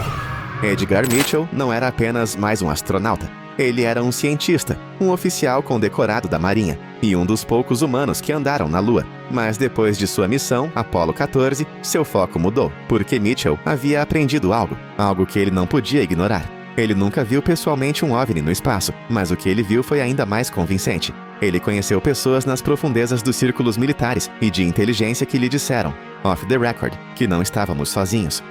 Edgar Mitchell não era apenas mais um astronauta. Ele era um cientista, um oficial condecorado da Marinha e um dos poucos humanos que andaram na Lua. Mas depois de sua missão, Apollo 14, seu foco mudou, porque Mitchell havia aprendido algo que ele não podia ignorar. Ele nunca viu pessoalmente um OVNI no espaço, mas o que ele viu foi ainda mais convincente. Ele conheceu pessoas nas profundezas dos círculos militares e de inteligência que lhe disseram, off the record, que não estávamos sozinhos.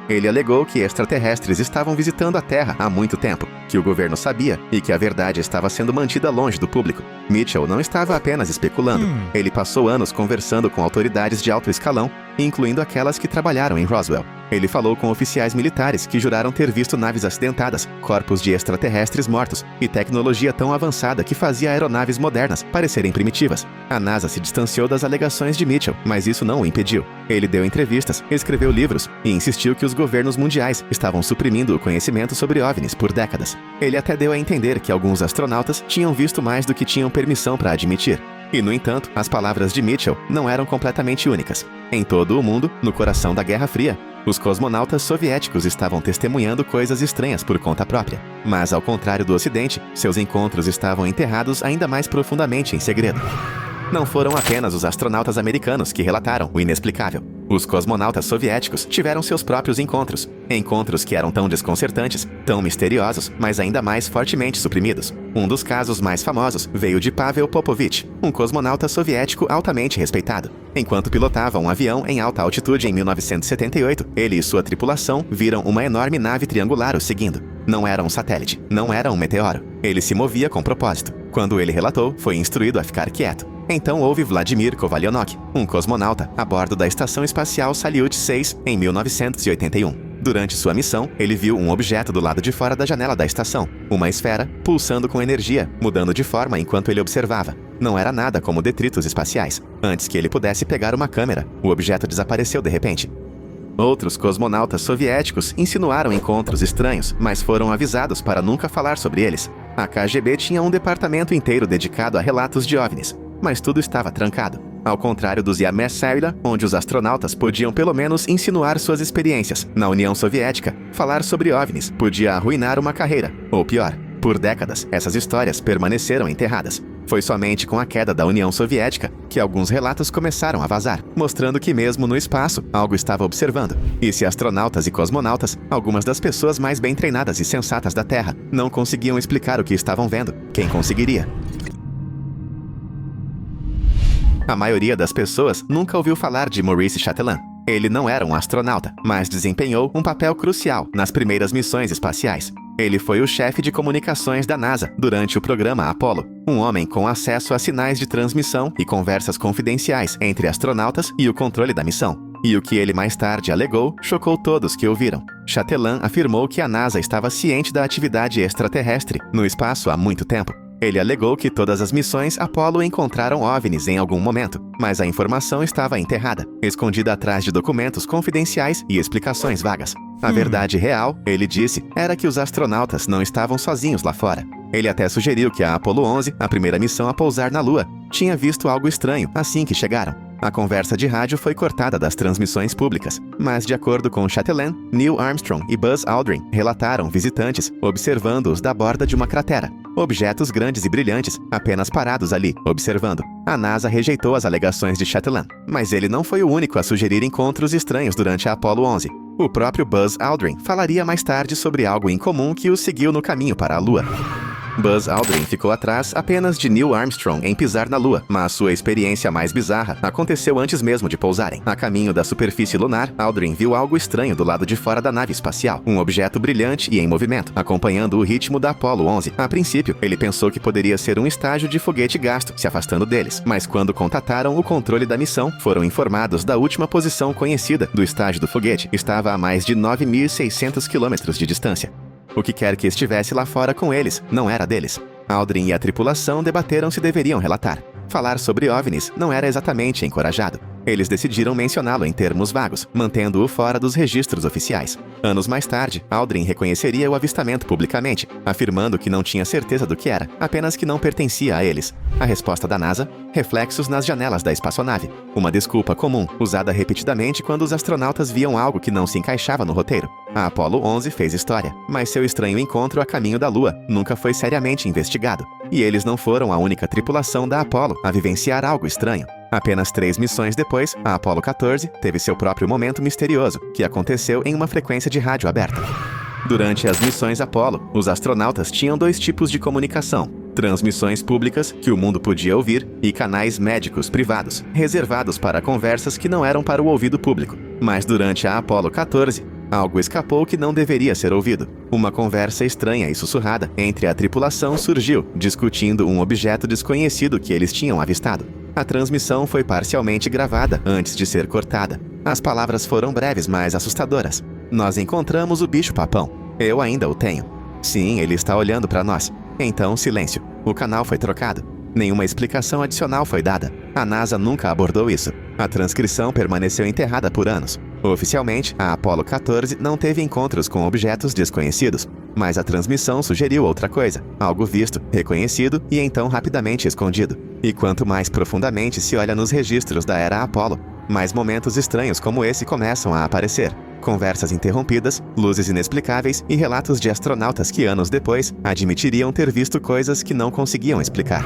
Ele alegou que extraterrestres estavam visitando a Terra há muito tempo, que o governo sabia e que a verdade estava sendo mantida longe do público. Mitchell não estava apenas especulando. Ele passou anos conversando com autoridades de alto escalão, incluindo aquelas que trabalharam em Roswell. Ele falou com oficiais militares que juraram ter visto naves acidentadas, corpos de extraterrestres mortos e tecnologia tão avançada que fazia aeronaves modernas parecerem primitivas. A NASA se distanciou das alegações de Mitchell, mas isso não o impediu. Ele deu entrevistas, escreveu livros e insistiu que os governos mundiais estavam suprimindo o conhecimento sobre OVNIs por décadas. Ele até deu a entender que alguns astronautas tinham visto mais do que tinham permissão para admitir. E, no entanto, as palavras de Mitchell não eram completamente únicas. Em todo o mundo, no coração da Guerra Fria, os cosmonautas soviéticos estavam testemunhando coisas estranhas por conta própria. Mas, ao contrário do Ocidente, seus encontros estavam enterrados ainda mais profundamente em segredo. Não foram apenas os astronautas americanos que relataram o inexplicável. Os cosmonautas soviéticos tiveram seus próprios encontros. Encontros que eram tão desconcertantes, tão misteriosos, mas ainda mais fortemente suprimidos. Um dos casos mais famosos veio de Pavel Popovich, um cosmonauta soviético altamente respeitado. Enquanto pilotava um avião em alta altitude em 1978, ele e sua tripulação viram uma enorme nave triangular o seguindo. Não era um satélite, não era um meteoro. Ele se movia com propósito. Quando ele relatou, foi instruído a ficar quieto. Então houve Vladimir Kovalionok, um cosmonauta, a bordo da Estação Espacial Salyut 6 em 1981. Durante sua missão, ele viu um objeto do lado de fora da janela da estação, uma esfera, pulsando com energia, mudando de forma enquanto ele observava. Não era nada como detritos espaciais. Antes que ele pudesse pegar uma câmera, o objeto desapareceu de repente. Outros cosmonautas soviéticos insinuaram encontros estranhos, mas foram avisados para nunca falar sobre eles. A KGB tinha um departamento inteiro dedicado a relatos de OVNIs. Mas tudo estava trancado. Ao contrário dos Yammer-Saila, onde os astronautas podiam pelo menos insinuar suas experiências, na União Soviética, falar sobre OVNIs podia arruinar uma carreira, ou pior, por décadas, essas histórias permaneceram enterradas. Foi somente com a queda da União Soviética que alguns relatos começaram a vazar, mostrando que mesmo no espaço, algo estava observando. E se astronautas e cosmonautas, algumas das pessoas mais bem treinadas e sensatas da Terra, não conseguiam explicar o que estavam vendo, quem conseguiria? A maioria das pessoas nunca ouviu falar de Maurice Chatelain. Ele não era um astronauta, mas desempenhou um papel crucial nas primeiras missões espaciais. Ele foi o chefe de comunicações da NASA durante o programa Apollo, um homem com acesso a sinais de transmissão e conversas confidenciais entre astronautas e o controle da missão. E o que ele mais tarde alegou chocou todos que ouviram. Chatelain afirmou que a NASA estava ciente da atividade extraterrestre no espaço há muito tempo. Ele alegou que todas as missões Apollo encontraram OVNIs em algum momento, mas a informação estava enterrada, escondida atrás de documentos confidenciais e explicações vagas. A verdade real, ele disse, era que os astronautas não estavam sozinhos lá fora. Ele até sugeriu que a Apollo 11, a primeira missão a pousar na Lua, tinha visto algo estranho assim que chegaram. A conversa de rádio foi cortada das transmissões públicas, mas de acordo com Chatelain, Neil Armstrong e Buzz Aldrin relataram visitantes observando-os da borda de uma cratera. Objetos grandes e brilhantes, apenas parados ali, observando. A NASA rejeitou as alegações de Shetland, mas ele não foi o único a sugerir encontros estranhos durante a Apollo 11. O próprio Buzz Aldrin falaria mais tarde sobre algo incomum que o seguiu no caminho para a Lua. Buzz Aldrin ficou atrás apenas de Neil Armstrong em pisar na Lua, mas sua experiência mais bizarra aconteceu antes mesmo de pousarem. A caminho da superfície lunar, Aldrin viu algo estranho do lado de fora da nave espacial, um objeto brilhante e em movimento, acompanhando o ritmo da Apollo 11. A princípio, ele pensou que poderia ser um estágio de foguete gasto, se afastando deles, mas quando contataram o controle da missão, foram informados da última posição conhecida do estágio do foguete. Estava a mais de 9.600 quilômetros de distância. O que quer que estivesse lá fora com eles, não era deles. Aldrin e a tripulação debateram se deveriam relatar. Falar sobre OVNIs não era exatamente encorajado. Eles decidiram mencioná-lo em termos vagos, mantendo-o fora dos registros oficiais. Anos mais tarde, Aldrin reconheceria o avistamento publicamente, afirmando que não tinha certeza do que era, apenas que não pertencia a eles. A resposta da NASA? Reflexos nas janelas da espaçonave. Uma desculpa comum, usada repetidamente quando os astronautas viam algo que não se encaixava no roteiro. A Apollo 11 fez história, mas seu estranho encontro a caminho da Lua nunca foi seriamente investigado. E eles não foram a única tripulação da Apollo a vivenciar algo estranho. Apenas 3 missões depois, a Apollo 14 teve seu próprio momento misterioso, que aconteceu em uma frequência de rádio aberta. Durante as missões Apollo, os astronautas tinham 2 tipos de comunicação: transmissões públicas, que o mundo podia ouvir, e canais médicos privados, reservados para conversas que não eram para o ouvido público. Mas durante a Apollo 14, algo escapou que não deveria ser ouvido. Uma conversa estranha e sussurrada entre a tripulação surgiu, discutindo um objeto desconhecido que eles tinham avistado. A transmissão foi parcialmente gravada antes de ser cortada. As palavras foram breves, mas assustadoras. Nós encontramos o bicho-papão. Eu ainda o tenho. Sim, ele está olhando para nós. Então, silêncio. O canal foi trocado. Nenhuma explicação adicional foi dada. A NASA nunca abordou isso. A transcrição permaneceu enterrada por anos. Oficialmente, a Apollo 14 não teve encontros com objetos desconhecidos, mas a transmissão sugeriu outra coisa, algo visto, reconhecido e então rapidamente escondido. E quanto mais profundamente se olha nos registros da era Apollo, mais momentos estranhos como esse começam a aparecer. Conversas interrompidas, luzes inexplicáveis e relatos de astronautas que anos depois admitiriam ter visto coisas que não conseguiam explicar.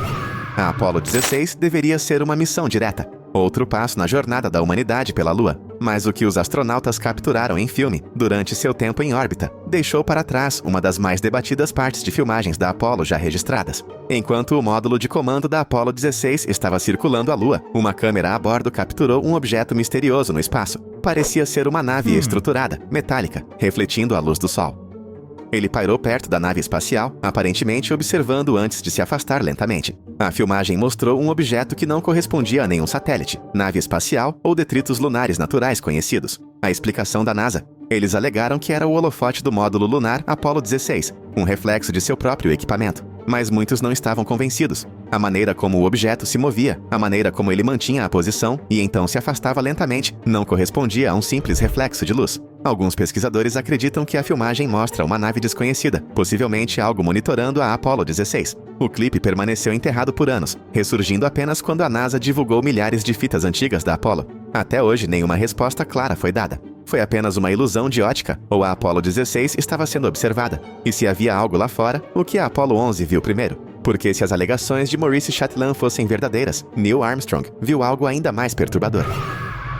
A Apollo 16 deveria ser uma missão direta, outro passo na jornada da humanidade pela Lua. Mas o que os astronautas capturaram em filme, durante seu tempo em órbita, deixou para trás uma das mais debatidas partes de filmagens da Apollo já registradas. Enquanto o módulo de comando da Apollo 16 estava circulando a Lua, uma câmera a bordo capturou um objeto misterioso no espaço. Parecia ser uma nave estruturada, metálica, refletindo a luz do Sol. Ele pairou perto da nave espacial, aparentemente observando antes de se afastar lentamente. A filmagem mostrou um objeto que não correspondia a nenhum satélite, nave espacial ou detritos lunares naturais conhecidos. A explicação da NASA: eles alegaram que era o holofote do módulo lunar Apollo 16, um reflexo de seu próprio equipamento. Mas muitos não estavam convencidos. A maneira como o objeto se movia, a maneira como ele mantinha a posição e então se afastava lentamente, não correspondia a um simples reflexo de luz. Alguns pesquisadores acreditam que a filmagem mostra uma nave desconhecida, possivelmente algo monitorando a Apollo 16. O clipe permaneceu enterrado por anos, ressurgindo apenas quando a NASA divulgou milhares de fitas antigas da Apollo. Até hoje, nenhuma resposta clara foi dada. Foi apenas uma ilusão de ótica, ou a Apollo 16 estava sendo observada? E se havia algo lá fora, o que a Apollo 11 viu primeiro? Porque se as alegações de Maurice Shetland fossem verdadeiras, Neil Armstrong viu algo ainda mais perturbador.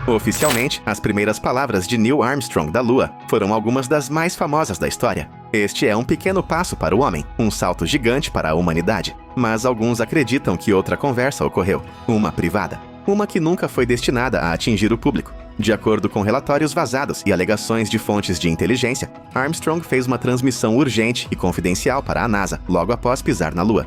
Oficialmente, as primeiras palavras de Neil Armstrong da Lua foram algumas das mais famosas da história. Este é um pequeno passo para o homem, um salto gigante para a humanidade. Mas alguns acreditam que outra conversa ocorreu, uma privada. Uma que nunca foi destinada a atingir o público. De acordo com relatórios vazados e alegações de fontes de inteligência, Armstrong fez uma transmissão urgente e confidencial para a NASA logo após pisar na Lua.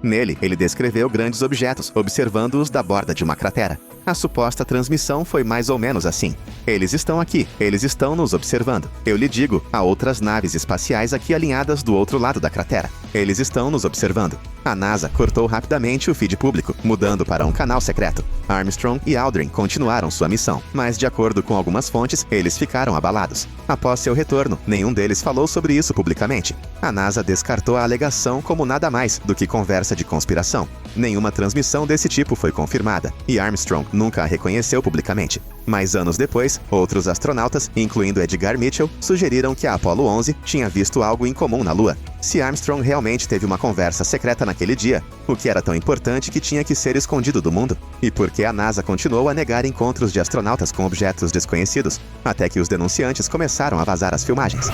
Nele, ele descreveu grandes objetos, observando-os da borda de uma cratera. A suposta transmissão foi mais ou menos assim: eles estão aqui, eles estão nos observando. Eu lhe digo, há outras naves espaciais aqui alinhadas do outro lado da cratera. Eles estão nos observando. A NASA cortou rapidamente o feed público, mudando para um canal secreto. Armstrong e Aldrin continuaram sua missão, mas de acordo com algumas fontes, eles ficaram abalados. Após seu retorno, nenhum deles falou sobre isso publicamente. A NASA descartou a alegação como nada mais do que conversa de conspiração. Nenhuma transmissão desse tipo foi confirmada, e Armstrong nunca a reconheceu publicamente. Mas anos depois, outros astronautas, incluindo Edgar Mitchell, sugeriram que a Apollo 11 tinha visto algo incomum na Lua. Se Armstrong realmente teve uma conversa secreta naquele dia, o que era tão importante que tinha que ser escondido do mundo? E por que a NASA continuou a negar encontros de astronautas com objetos desconhecidos, até que os denunciantes começaram a vazar as filmagens?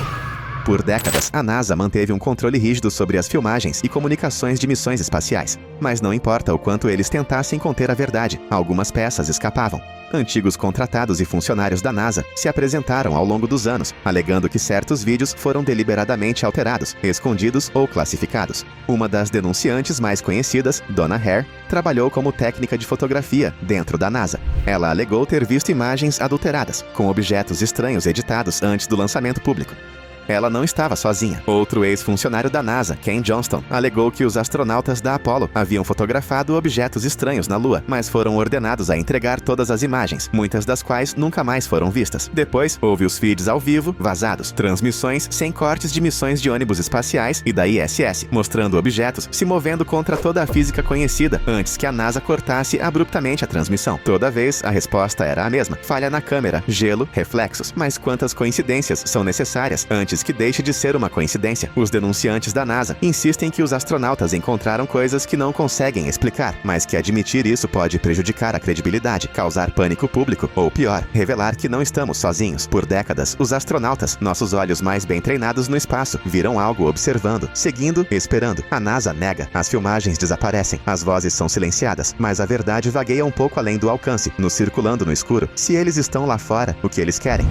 Por décadas, a NASA manteve um controle rígido sobre as filmagens e comunicações de missões espaciais. Mas não importa o quanto eles tentassem conter a verdade, algumas peças escapavam. Antigos contratados e funcionários da NASA se apresentaram ao longo dos anos, alegando que certos vídeos foram deliberadamente alterados, escondidos ou classificados. Uma das denunciantes mais conhecidas, Donna Hare, trabalhou como técnica de fotografia dentro da NASA. Ela alegou ter visto imagens adulteradas, com objetos estranhos editados antes do lançamento público. Ela não estava sozinha. Outro ex-funcionário da NASA, Ken Johnston, alegou que os astronautas da Apollo haviam fotografado objetos estranhos na Lua, mas foram ordenados a entregar todas as imagens, muitas das quais nunca mais foram vistas. Depois, houve os feeds ao vivo, vazados, transmissões sem cortes de missões de ônibus espaciais e da ISS, mostrando objetos se movendo contra toda a física conhecida antes que a NASA cortasse abruptamente a transmissão. Toda vez, a resposta era a mesma: falha na câmera, gelo, reflexos. Mas quantas coincidências são necessárias antes que deixe de ser uma coincidência? Os denunciantes da NASA insistem que os astronautas encontraram coisas que não conseguem explicar, mas que admitir isso pode prejudicar a credibilidade, causar pânico público ou, pior, revelar que não estamos sozinhos. Por décadas, os astronautas, nossos olhos mais bem treinados no espaço, viram algo observando, seguindo, esperando. A NASA nega, as filmagens desaparecem, as vozes são silenciadas, mas a verdade vagueia um pouco além do alcance, nos circulando no escuro. Se eles estão lá fora, o que eles querem?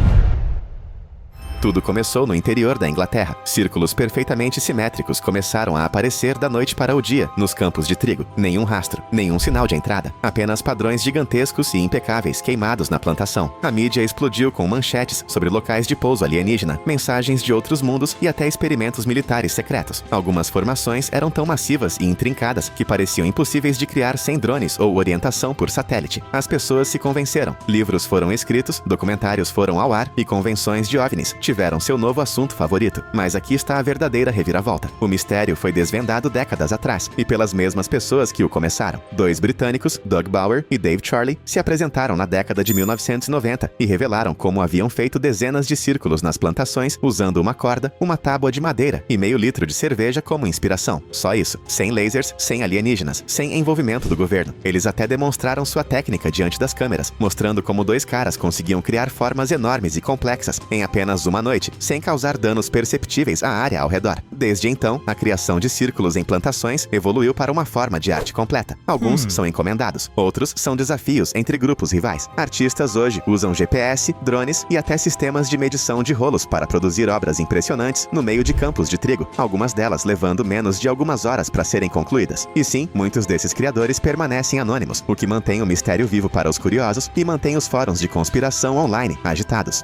Tudo começou no interior da Inglaterra. Círculos perfeitamente simétricos começaram a aparecer da noite para o dia nos campos de trigo. Nenhum rastro, nenhum sinal de entrada. Apenas padrões gigantescos e impecáveis queimados na plantação. A mídia explodiu com manchetes sobre locais de pouso alienígena, mensagens de outros mundos e até experimentos militares secretos. Algumas formações eram tão massivas e intrincadas que pareciam impossíveis de criar sem drones ou orientação por satélite. As pessoas se convenceram. Livros foram escritos, documentários foram ao ar e convenções de OVNIs tiveram seu novo assunto favorito. Mas aqui está a verdadeira reviravolta. O mistério foi desvendado décadas atrás, e pelas mesmas pessoas que o começaram. Dois britânicos, Doug Bauer e Dave Charley, se apresentaram na década de 1990 e revelaram como haviam feito dezenas de círculos nas plantações usando uma corda, uma tábua de madeira e meio litro de cerveja como inspiração. Só isso. Sem lasers, sem alienígenas, sem envolvimento do governo. Eles até demonstraram sua técnica diante das câmeras, mostrando como dois caras conseguiam criar formas enormes e complexas em apenas uma noite, sem causar danos perceptíveis à área ao redor. Desde então, a criação de círculos em plantações evoluiu para uma forma de arte completa. Alguns são encomendados, outros são desafios entre grupos rivais. Artistas hoje usam GPS, drones e até sistemas de medição de rolos para produzir obras impressionantes no meio de campos de trigo, algumas delas levando menos de algumas horas para serem concluídas. E sim, muitos desses criadores permanecem anônimos, o que mantém o mistério vivo para os curiosos e mantém os fóruns de conspiração online agitados.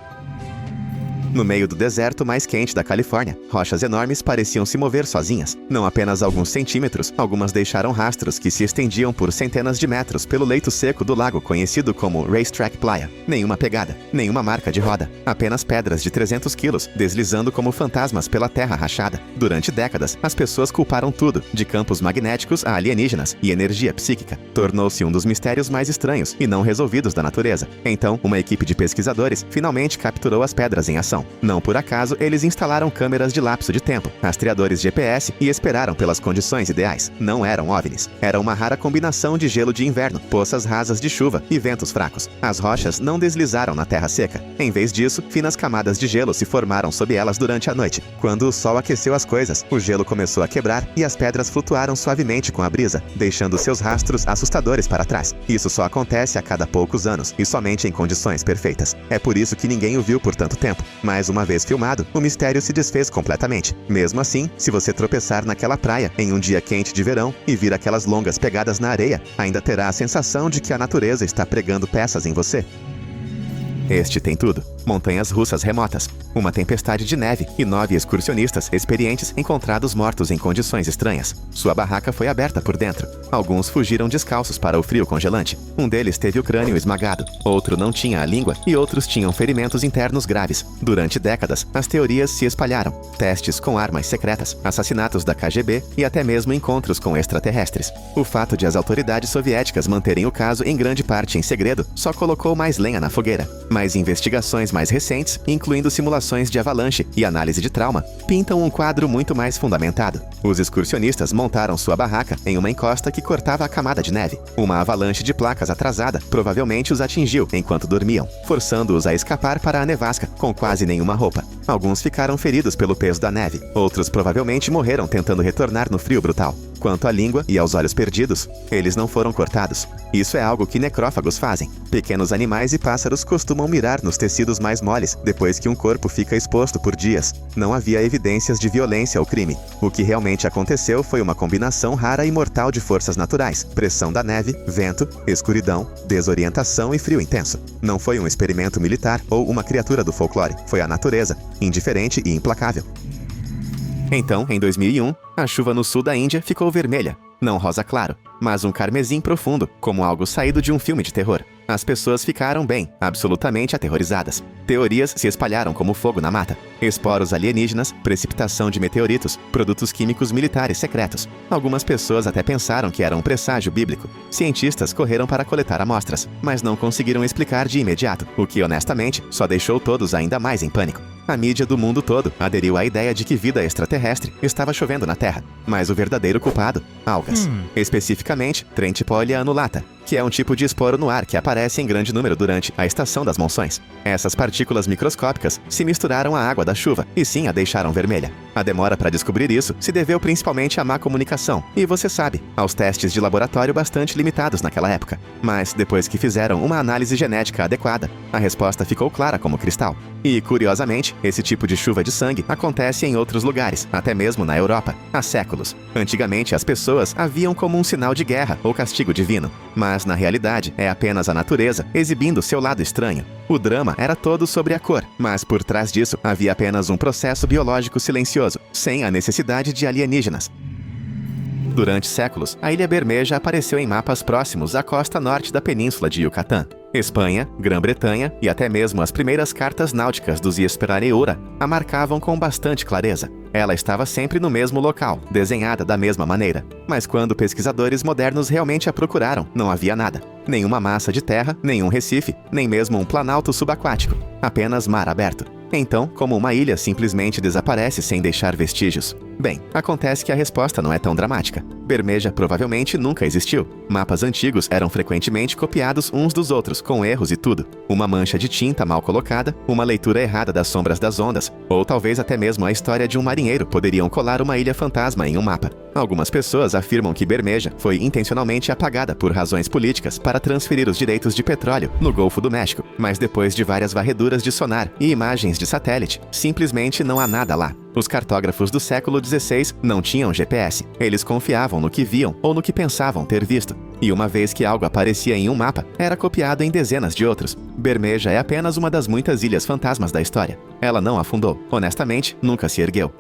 No meio do deserto mais quente da Califórnia, rochas enormes pareciam se mover sozinhas. Não apenas alguns centímetros, algumas deixaram rastros que se estendiam por centenas de metros pelo leito seco do lago conhecido como Racetrack Playa. Nenhuma pegada, nenhuma marca de roda, apenas pedras de 300 quilos deslizando como fantasmas pela terra rachada. Durante décadas, as pessoas culparam tudo, de campos magnéticos a alienígenas e energia psíquica. Tornou-se um dos mistérios mais estranhos e não resolvidos da natureza. Então, uma equipe de pesquisadores finalmente capturou as pedras em ação. Não por acaso, eles instalaram câmeras de lapso de tempo, rastreadores GPS e esperaram pelas condições ideais. Não eram OVNIs. Era uma rara combinação de gelo de inverno, poças rasas de chuva e ventos fracos. As rochas não deslizaram na terra seca. Em vez disso, finas camadas de gelo se formaram sob elas durante a noite. Quando o sol aqueceu as coisas, o gelo começou a quebrar e as pedras flutuaram suavemente com a brisa, deixando seus rastros assustadores para trás. Isso só acontece a cada poucos anos e somente em condições perfeitas. É por isso que ninguém o viu por tanto tempo. Mas uma vez filmado, o mistério se desfez completamente. Mesmo assim, se você tropeçar naquela praia em um dia quente de verão e vir aquelas longas pegadas na areia, ainda terá a sensação de que a natureza está pregando peças em você. Este tem tudo. Montanhas russas remotas, uma tempestade de neve e 9 excursionistas experientes encontrados mortos em condições estranhas. Sua barraca foi aberta por dentro. Alguns fugiram descalços para o frio congelante. Um deles teve o crânio esmagado, outro não tinha a língua e outros tinham ferimentos internos graves. Durante décadas, as teorias se espalharam. Testes com armas secretas, assassinatos da KGB e até mesmo encontros com extraterrestres. O fato de as autoridades soviéticas manterem o caso em grande parte em segredo só colocou mais lenha na fogueira. Mas investigações mais recentes, incluindo simulações de avalanche e análise de trauma, pintam um quadro muito mais fundamentado. Os excursionistas montaram sua barraca em uma encosta que cortava a camada de neve. Uma avalanche de placas atrasada provavelmente os atingiu enquanto dormiam, forçando-os a escapar para a nevasca com quase nenhuma roupa. Alguns ficaram feridos pelo peso da neve, outros provavelmente morreram tentando retornar no frio brutal. Quanto à língua e aos olhos perdidos, eles não foram cortados. Isso é algo que necrófagos fazem. Pequenos animais e pássaros costumam mirar nos tecidos mais moles depois que um corpo fica exposto por dias. Não havia evidências de violência ou crime. O que realmente aconteceu foi uma combinação rara e mortal de forças naturais: pressão da neve, vento, escuridão, desorientação e frio intenso. Não foi um experimento militar ou uma criatura do folclore. Foi a natureza, indiferente e implacável. Então, em 2001, a chuva no sul da Índia ficou vermelha. Não rosa claro, mas um carmesim profundo, como algo saído de um filme de terror. As pessoas ficaram bem, absolutamente aterrorizadas. Teorias se espalharam como fogo na mata. Esporos alienígenas, precipitação de meteoritos, produtos químicos militares secretos. Algumas pessoas até pensaram que era um presságio bíblico. Cientistas correram para coletar amostras, mas não conseguiram explicar de imediato, o que honestamente só deixou todos ainda mais em pânico. A mídia do mundo todo aderiu à ideia de que vida extraterrestre estava chovendo na Terra, mas o verdadeiro culpado, algas. Especificamente, Trentipolia annulata, que é um tipo de esporo no ar que aparece em grande número durante a estação das monções. Essas partículas microscópicas se misturaram à água da chuva e sim a deixaram vermelha. A demora para descobrir isso se deveu principalmente à má comunicação e, você sabe, aos testes de laboratório bastante limitados naquela época. Mas depois que fizeram uma análise genética adequada, a resposta ficou clara como cristal. E, curiosamente, esse tipo de chuva de sangue acontece em outros lugares, até mesmo na Europa, há séculos. Antigamente, as pessoas a viam como um sinal de guerra ou castigo divino, mas na realidade é apenas a natureza exibindo seu lado estranho. O drama era todo sobre a cor, mas por trás disso havia apenas um processo biológico silencioso, sem a necessidade de alienígenas. Durante séculos, a Ilha Bermeja apareceu em mapas próximos à costa norte da península de Yucatán. Espanha, Grã-Bretanha e até mesmo as primeiras cartas náuticas dos Hisperaneura a marcavam com bastante clareza. Ela estava sempre no mesmo local, desenhada da mesma maneira. Mas quando pesquisadores modernos realmente a procuraram, não havia nada. Nenhuma massa de terra, nenhum recife, nem mesmo um planalto subaquático. Apenas mar aberto. Então, como uma ilha simplesmente desaparece sem deixar vestígios? Bem, acontece que a resposta não é tão dramática. Bermeja provavelmente nunca existiu. Mapas antigos eram frequentemente copiados uns dos outros, com erros e tudo. Uma mancha de tinta mal colocada, uma leitura errada das sombras das ondas, ou talvez até mesmo a história de um marinheiro poderiam colar uma ilha fantasma em um mapa. Algumas pessoas afirmam que Bermeja foi intencionalmente apagada por razões políticas para transferir os direitos de petróleo no Golfo do México, mas depois de várias varreduras de sonar e imagens de satélite, simplesmente não há nada lá. Os cartógrafos do século XVI não tinham GPS. Eles confiavam no que viam ou no que pensavam ter visto. E uma vez que algo aparecia em um mapa, era copiado em dezenas de outros. Bermeja é apenas uma das muitas ilhas fantasmas da história. Ela não afundou. Honestamente, nunca se ergueu.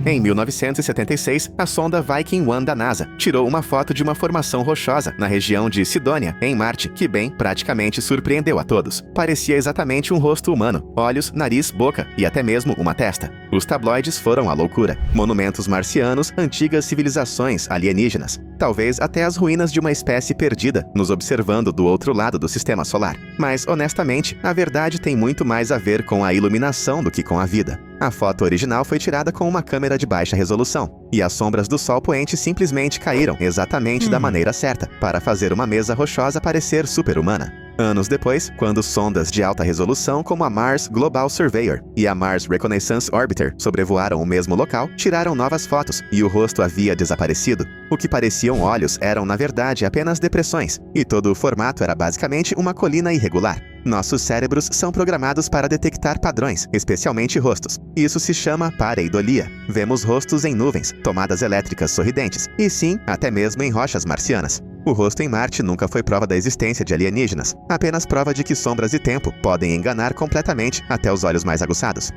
Em 1976, a sonda Viking 1 da NASA tirou uma foto de uma formação rochosa na região de Sidônia, em Marte, que praticamente surpreendeu a todos. Parecia exatamente um rosto humano, olhos, nariz, boca e até mesmo uma testa. Os tabloides foram à loucura. Monumentos marcianos, antigas civilizações alienígenas. Talvez até as ruínas de uma espécie perdida, nos observando do outro lado do sistema solar. Mas, honestamente, a verdade tem muito mais a ver com a iluminação do que com a vida. A foto original foi tirada com uma câmera de baixa resolução, e as sombras do sol poente simplesmente caíram exatamente da maneira certa, para fazer uma mesa rochosa parecer super-humana. Anos depois, quando sondas de alta resolução como a Mars Global Surveyor e a Mars Reconnaissance Orbiter sobrevoaram o mesmo local, tiraram novas fotos e o rosto havia desaparecido. O que pareciam olhos eram, na verdade, apenas depressões, e todo o formato era basicamente uma colina irregular. Nossos cérebros são programados para detectar padrões, especialmente rostos. Isso se chama pareidolia. Vemos rostos em nuvens, tomadas elétricas sorridentes, e sim, até mesmo em rochas marcianas. O rosto em Marte nunca foi prova da existência de alienígenas, apenas prova de que sombras e tempo podem enganar completamente até os olhos mais aguçados.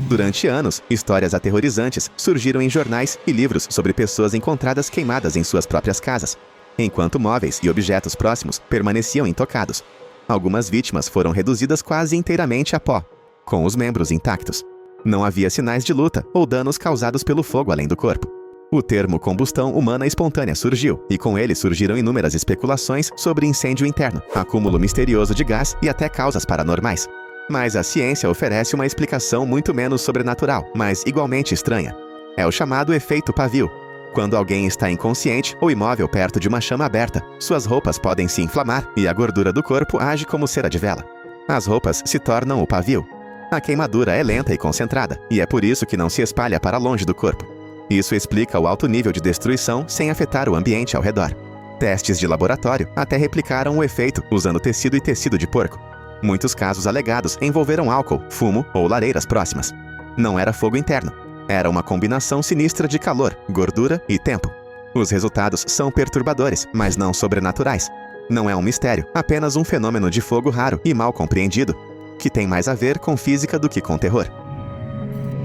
Durante anos, histórias aterrorizantes surgiram em jornais e livros sobre pessoas encontradas queimadas em suas próprias casas, enquanto móveis e objetos próximos permaneciam intocados. Algumas vítimas foram reduzidas quase inteiramente a pó, com os membros intactos. Não havia sinais de luta ou danos causados pelo fogo além do corpo. O termo combustão humana espontânea surgiu, e com ele surgiram inúmeras especulações sobre incêndio interno, acúmulo misterioso de gás e até causas paranormais. Mas a ciência oferece uma explicação muito menos sobrenatural, mas igualmente estranha. É o chamado efeito pavio. Quando alguém está inconsciente ou imóvel perto de uma chama aberta, suas roupas podem se inflamar e a gordura do corpo age como cera de vela. As roupas se tornam o pavio. A queimadura é lenta e concentrada, e é por isso que não se espalha para longe do corpo. Isso explica o alto nível de destruição sem afetar o ambiente ao redor. Testes de laboratório até replicaram o efeito usando tecido e tecido de porco. Muitos casos alegados envolveram álcool, fumo ou lareiras próximas. Não era fogo interno. Era uma combinação sinistra de calor, gordura e tempo. Os resultados são perturbadores, mas não sobrenaturais. Não é um mistério, apenas um fenômeno de fogo raro e mal compreendido, que tem mais a ver com física do que com terror.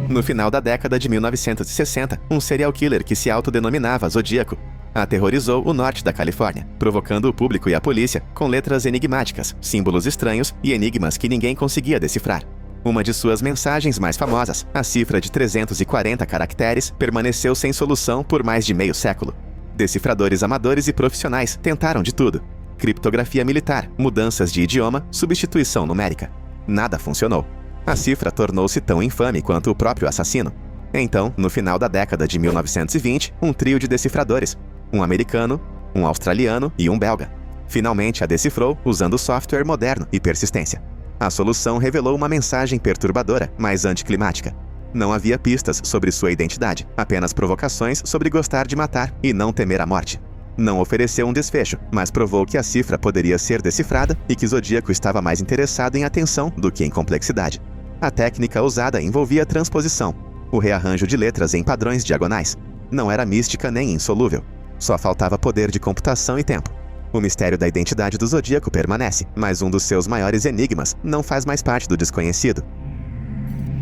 No final da década de 1960, um serial killer que se autodenominava Zodíaco aterrorizou o norte da Califórnia, provocando o público e a polícia com letras enigmáticas, símbolos estranhos e enigmas que ninguém conseguia decifrar. Uma de suas mensagens mais famosas, a cifra de 340 caracteres, permaneceu sem solução por mais de meio século. Decifradores amadores e profissionais tentaram de tudo: criptografia militar, mudanças de idioma, substituição numérica. Nada funcionou. A cifra tornou-se tão infame quanto o próprio assassino. Então, no final da década de 1920, um trio de decifradores, um americano, um australiano e um belga, finalmente a decifrou usando software moderno e persistência. A solução revelou uma mensagem perturbadora, mas anticlimática. Não havia pistas sobre sua identidade, apenas provocações sobre gostar de matar e não temer a morte. Não ofereceu um desfecho, mas provou que a cifra poderia ser decifrada e que Zodíaco estava mais interessado em atenção do que em complexidade. A técnica usada envolvia transposição, o rearranjo de letras em padrões diagonais. Não era mística nem insolúvel. Só faltava poder de computação e tempo. O mistério da identidade do Zodíaco permanece, mas um dos seus maiores enigmas não faz mais parte do desconhecido.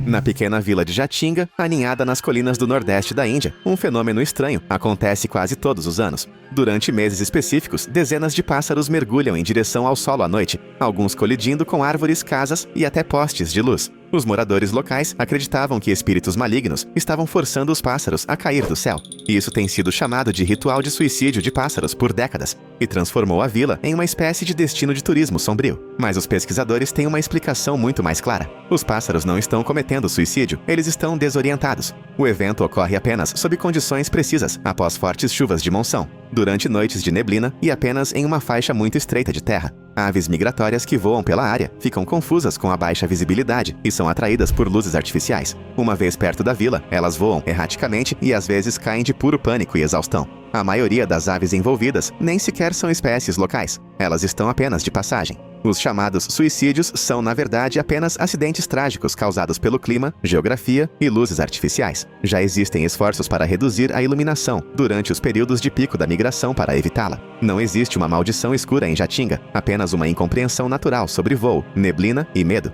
Na pequena vila de Jatinga, aninhada nas colinas do nordeste da Índia, um fenômeno estranho acontece quase todos os anos. Durante meses específicos, dezenas de pássaros mergulham em direção ao solo à noite, alguns colidindo com árvores, casas e até postes de luz. Os moradores locais acreditavam que espíritos malignos estavam forçando os pássaros a cair do céu. E isso tem sido chamado de ritual de suicídio de pássaros por décadas, e transformou a vila em uma espécie de destino de turismo sombrio. Mas os pesquisadores têm uma explicação muito mais clara. Os pássaros não estão cometendo suicídio, eles estão desorientados. O evento ocorre apenas sob condições precisas, após fortes chuvas de monção, durante noites de neblina e apenas em uma faixa muito estreita de terra. Aves migratórias que voam pela área ficam confusas com a baixa visibilidade e são atraídas por luzes artificiais. Uma vez perto da vila, elas voam erraticamente e às vezes caem de puro pânico e exaustão. A maioria das aves envolvidas nem sequer são espécies locais. Elas estão apenas de passagem. Os chamados suicídios são, na verdade, apenas acidentes trágicos causados pelo clima, geografia e luzes artificiais. Já existem esforços para reduzir a iluminação durante os períodos de pico da migração para evitá-la. Não existe uma maldição escura em Jatinga, apenas uma incompreensão natural sobre voo, neblina e medo.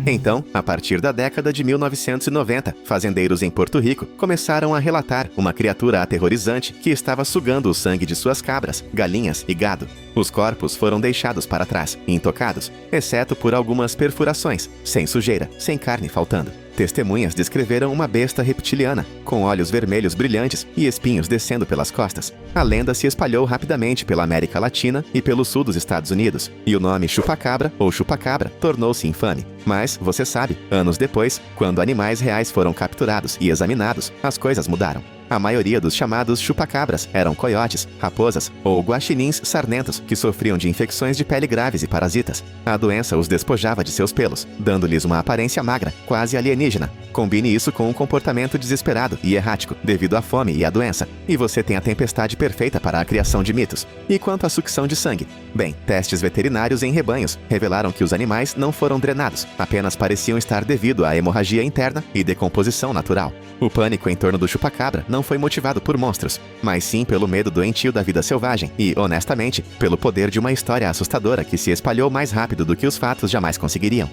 Então, a partir da década de 1990, fazendeiros em Porto Rico começaram a relatar uma criatura aterrorizante que estava sugando o sangue de suas cabras, galinhas e gado. Os corpos foram deixados para trás, intocados, exceto por algumas perfurações, sem sujeira, sem carne faltando. Testemunhas descreveram uma besta reptiliana, com olhos vermelhos brilhantes e espinhos descendo pelas costas. A lenda se espalhou rapidamente pela América Latina e pelo sul dos Estados Unidos, e o nome chupacabra ou chupacabra tornou-se infame. Mas, você sabe, anos depois, quando animais reais foram capturados e examinados, as coisas mudaram. A maioria dos chamados chupacabras eram coiotes, raposas ou guaxinins sarnentos que sofriam de infecções de pele graves e parasitas. A doença os despojava de seus pelos, dando-lhes uma aparência magra, quase alienígena. Combine isso com um comportamento desesperado e errático devido à fome e à doença, e você tem a tempestade perfeita para a criação de mitos. E quanto à sucção de sangue? Bem, testes veterinários em rebanhos revelaram que os animais não foram drenados, apenas pareciam estar devido à hemorragia interna e decomposição natural. O pânico em torno do chupacabra não foi motivado por monstros, mas sim pelo medo doentio da vida selvagem e, honestamente, pelo poder de uma história assustadora que se espalhou mais rápido do que os fatos jamais conseguiriam.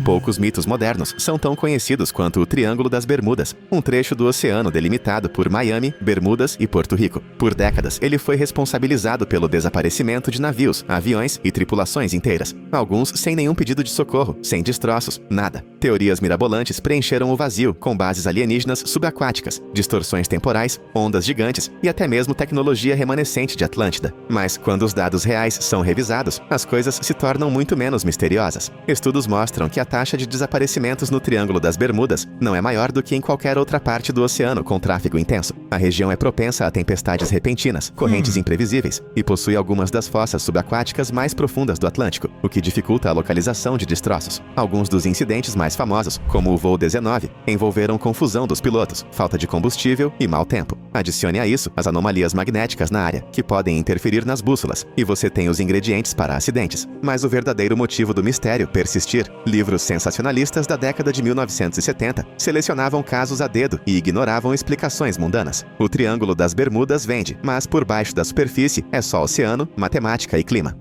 Poucos mitos modernos são tão conhecidos quanto o Triângulo das Bermudas, um trecho do oceano delimitado por Miami, Bermudas e Porto Rico. Por décadas, ele foi responsabilizado pelo desaparecimento de navios, aviões e tripulações inteiras, alguns sem nenhum pedido de socorro, sem destroços, nada. Teorias mirabolantes preencheram o vazio com bases alienígenas subaquáticas, distorções temporais, ondas gigantes e até mesmo tecnologia remanescente de Atlântida. Mas quando os dados reais são revisados, as coisas se tornam muito menos misteriosas. Estudos mostram que a taxa de desaparecimentos no Triângulo das Bermudas não é maior do que em qualquer outra parte do oceano com tráfego intenso. A região é propensa a tempestades repentinas, correntes imprevisíveis e possui algumas das fossas subaquáticas mais profundas do Atlântico, o que dificulta a localização de destroços. Alguns dos incidentes mais famosos, como o voo 19, envolveram confusão dos pilotos, falta de combustível e mau tempo. Adicione a isso as anomalias magnéticas na área, que podem interferir nas bússolas, e você tem os ingredientes para acidentes. Mas o verdadeiro motivo do mistério persistir. Livros sensacionalistas da década de 1970 selecionavam casos a dedo e ignoravam explicações mundanas. O Triângulo das Bermudas vende, mas por baixo da superfície é só oceano, matemática e clima.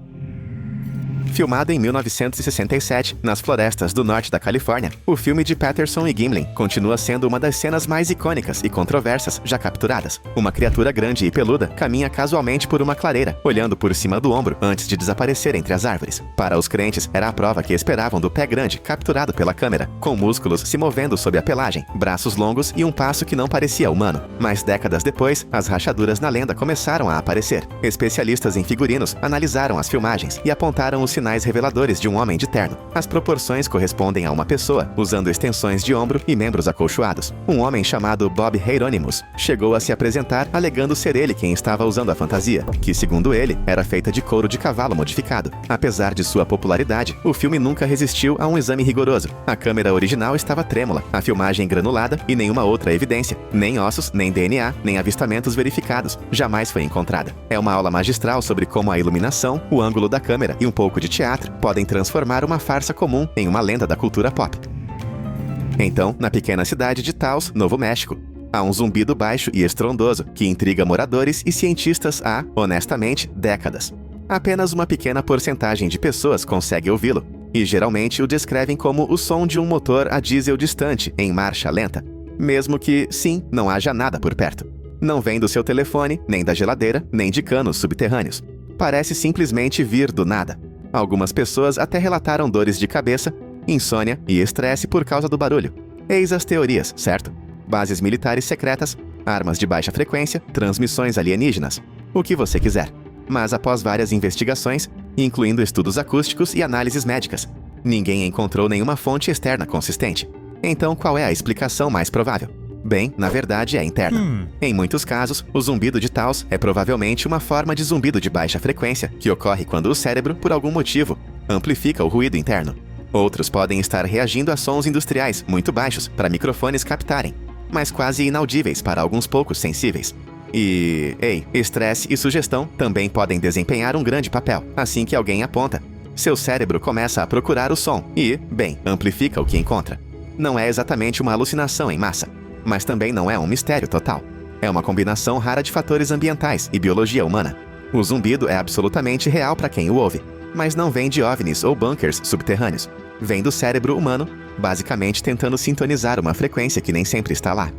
Filmado em 1967, nas florestas do norte da Califórnia, o filme de Patterson e Gimlin continua sendo uma das cenas mais icônicas e controversas já capturadas. Uma criatura grande e peluda caminha casualmente por uma clareira, olhando por cima do ombro antes de desaparecer entre as árvores. Para os crentes, era a prova que esperavam do pé grande capturado pela câmera, com músculos se movendo sob a pelagem, braços longos e um passo que não parecia humano. Mas décadas depois, as rachaduras na lenda começaram a aparecer. Especialistas em figurinos analisaram as filmagens e apontaram os sinais reveladores de um homem de terno. As proporções correspondem a uma pessoa, usando extensões de ombro e membros acolchoados. Um homem chamado Bob Hieronymus chegou a se apresentar alegando ser ele quem estava usando a fantasia, que, segundo ele, era feita de couro de cavalo modificado. Apesar de sua popularidade, o filme nunca resistiu a um exame rigoroso. A câmera original estava trêmula, a filmagem granulada e nenhuma outra evidência, nem ossos, nem DNA, nem avistamentos verificados, jamais foi encontrada. É uma aula magistral sobre como a iluminação, o ângulo da câmera e um pouco de teatro podem transformar uma farsa comum em uma lenda da cultura pop. Então, na pequena cidade de Taos, Novo México, há um zumbido baixo e estrondoso que intriga moradores e cientistas há, honestamente, décadas. Apenas uma pequena porcentagem de pessoas consegue ouvi-lo, e geralmente o descrevem como o som de um motor a diesel distante em marcha lenta, mesmo que, sim, não haja nada por perto. Não vem do seu telefone, nem da geladeira, nem de canos subterrâneos. Parece simplesmente vir do nada. Algumas pessoas até relataram dores de cabeça, insônia e estresse por causa do barulho. Eis as teorias, certo? Bases militares secretas, armas de baixa frequência, transmissões alienígenas. O que você quiser. Mas após várias investigações, incluindo estudos acústicos e análises médicas, ninguém encontrou nenhuma fonte externa consistente. Então, qual é a explicação mais provável? Bem, na verdade é interna. Em muitos casos, o zumbido de Taos é provavelmente uma forma de zumbido de baixa frequência que ocorre quando o cérebro, por algum motivo, amplifica o ruído interno. Outros podem estar reagindo a sons industriais muito baixos para microfones captarem, mas quase inaudíveis para alguns poucos sensíveis. E, estresse e sugestão também podem desempenhar um grande papel. Assim que alguém aponta, seu cérebro começa a procurar o som e, bem, amplifica o que encontra. Não é exatamente uma alucinação em massa, mas também não é um mistério total. É uma combinação rara de fatores ambientais e biologia humana. O zumbido é absolutamente real para quem o ouve, mas não vem de OVNIs ou bunkers subterrâneos. Vem do cérebro humano, basicamente tentando sintonizar uma frequência que nem sempre está lá.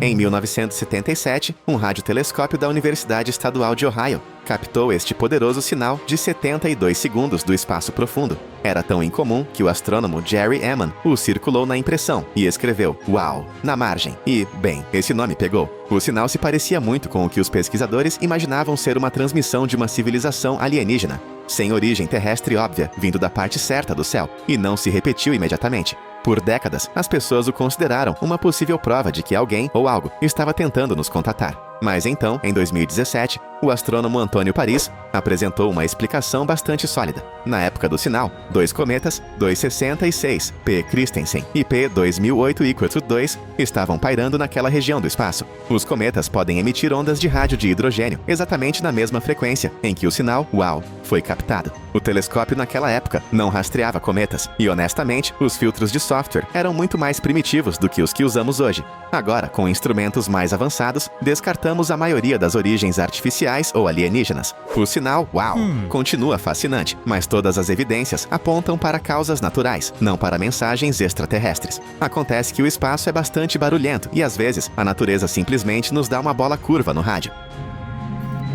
Em 1977, um radiotelescópio da Universidade Estadual de Ohio captou este poderoso sinal de 72 segundos do espaço profundo. Era tão incomum que o astrônomo Jerry Ehman o circulou na impressão e escreveu "Uau" na margem. E, bem, esse nome pegou. O sinal se parecia muito com o que os pesquisadores imaginavam ser uma transmissão de uma civilização alienígena, sem origem terrestre óbvia, vindo da parte certa do céu, e não se repetiu imediatamente. Por décadas, as pessoas o consideraram uma possível prova de que alguém ou algo estava tentando nos contatar. Mas então, em 2017, o astrônomo Antônio Paris apresentou uma explicação bastante sólida. Na época do sinal, dois cometas, 266 P. Christensen e P. 2008-2, estavam pairando naquela região do espaço. Os cometas podem emitir ondas de rádio de hidrogênio exatamente na mesma frequência em que o sinal "Uau" foi captado. O telescópio naquela época não rastreava cometas e, honestamente, os filtros de software eram muito mais primitivos do que os que usamos hoje. Agora, com instrumentos mais avançados, descartamos a maioria das origens artificiais ou alienígenas. O sinal "Uau" continua fascinante, mas todas as evidências apontam para causas naturais, não para mensagens extraterrestres. Acontece que o espaço é bastante barulhento e, às vezes, a natureza simplesmente nos dá uma bola curva no rádio.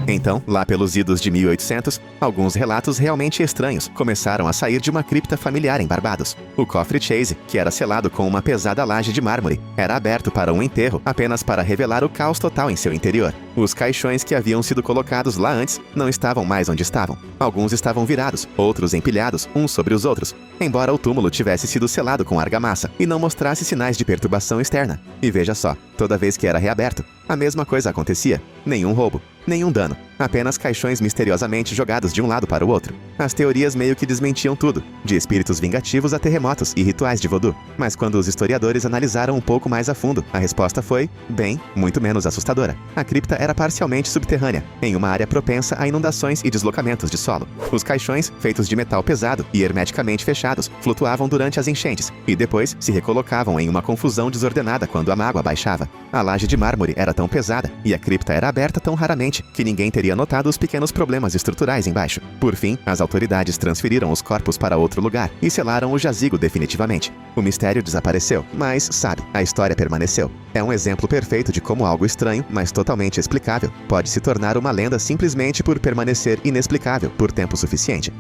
Então, lá pelos idos de 1800, alguns relatos realmente estranhos começaram a sair de uma cripta familiar em Barbados. O cofre Chase, que era selado com uma pesada laje de mármore, era aberto para um enterro apenas para revelar o caos total em seu interior. Os caixões que haviam sido colocados lá antes não estavam mais onde estavam. Alguns estavam virados, outros empilhados, uns sobre os outros, embora o túmulo tivesse sido selado com argamassa e não mostrasse sinais de perturbação externa. E veja só, toda vez que era reaberto, a mesma coisa acontecia. Nenhum roubo, nenhum dano, apenas caixões misteriosamente jogados de um lado para o outro. As teorias meio que desmentiam tudo, de espíritos vingativos a terremotos e rituais de voodoo. Mas quando os historiadores analisaram um pouco mais a fundo, a resposta foi, bem, muito menos assustadora. A cripta era parcialmente subterrânea, em uma área propensa a inundações e deslocamentos de solo. Os caixões, feitos de metal pesado e hermeticamente fechados, flutuavam durante as enchentes, e depois se recolocavam em uma confusão desordenada quando a mágoa baixava. A laje de mármore era tão pesada, e a cripta era aberta tão raramente, que ninguém teria notado os pequenos problemas estruturais embaixo. Por fim, as autoridades transferiram os corpos para outro lugar e selaram o jazigo definitivamente. O mistério desapareceu, mas, sabe, a história permaneceu. É um exemplo perfeito de como algo estranho, mas totalmente explicável, pode se tornar uma lenda simplesmente por permanecer inexplicável por tempo suficiente.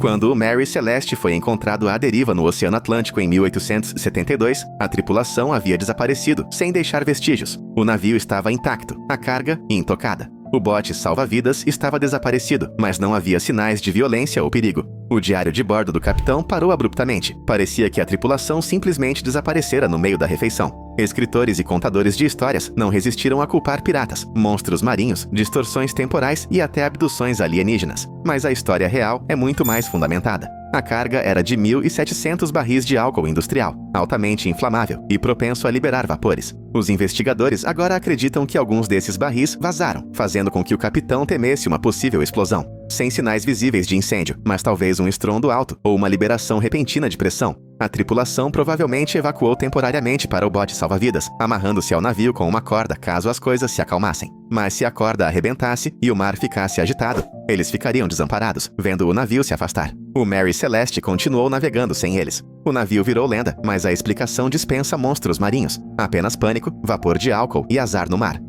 Quando o Mary Celeste foi encontrado à deriva no Oceano Atlântico em 1872, a tripulação havia desaparecido, sem deixar vestígios. O navio estava intacto, a carga intocada. O bote salva-vidas estava desaparecido, mas não havia sinais de violência ou perigo. O diário de bordo do capitão parou abruptamente. Parecia que a tripulação simplesmente desaparecera no meio da refeição. Escritores e contadores de histórias não resistiram a culpar piratas, monstros marinhos, distorções temporais e até abduções alienígenas. Mas a história real é muito mais fundamentada. A carga era de 1.700 barris de álcool industrial, altamente inflamável e propenso a liberar vapores. Os investigadores agora acreditam que alguns desses barris vazaram, fazendo com que o capitão temesse uma possível explosão. Sem sinais visíveis de incêndio, mas talvez um estrondo alto ou uma liberação repentina de pressão. A tripulação provavelmente evacuou temporariamente para o bote salva-vidas, amarrando-se ao navio com uma corda caso as coisas se acalmassem. Mas se a corda arrebentasse e o mar ficasse agitado, eles ficariam desamparados, vendo o navio se afastar. O Mary Celeste continuou navegando sem eles. O navio virou lenda, mas a explicação dispensa monstros marinhos. Apenas pânico, vapor de álcool e azar no mar.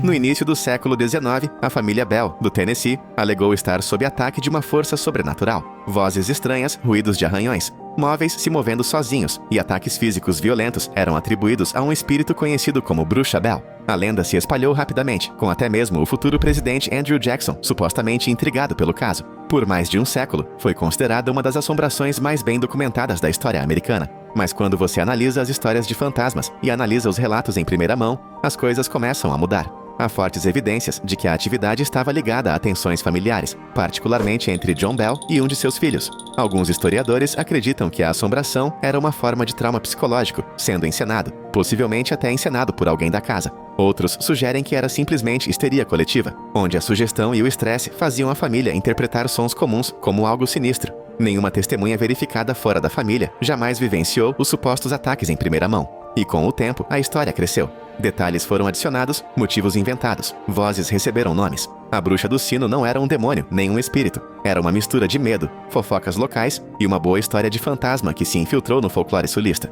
No início do século XIX, a família Bell, do Tennessee, alegou estar sob ataque de uma força sobrenatural. Vozes estranhas, ruídos de arranhões, móveis se movendo sozinhos e ataques físicos violentos eram atribuídos a um espírito conhecido como Bruxa Bell. A lenda se espalhou rapidamente, com até mesmo o futuro presidente Andrew Jackson supostamente intrigado pelo caso. Por mais de um século, foi considerada uma das assombrações mais bem documentadas da história americana. Mas quando você analisa as histórias de fantasmas e analisa os relatos em primeira mão, as coisas começam a mudar. Há fortes evidências de que a atividade estava ligada a tensões familiares, particularmente entre John Bell e um de seus filhos. Alguns historiadores acreditam que a assombração era uma forma de trauma psicológico, sendo encenado, possivelmente até encenado por alguém da casa. Outros sugerem que era simplesmente histeria coletiva, onde a sugestão e o estresse faziam a família interpretar sons comuns como algo sinistro. Nenhuma testemunha verificada fora da família jamais vivenciou os supostos ataques em primeira mão. E com o tempo, a história cresceu. Detalhes foram adicionados, motivos inventados, vozes receberam nomes. A bruxa do sino não era um demônio, nem um espírito. Era uma mistura de medo, fofocas locais e uma boa história de fantasma que se infiltrou no folclore sulista.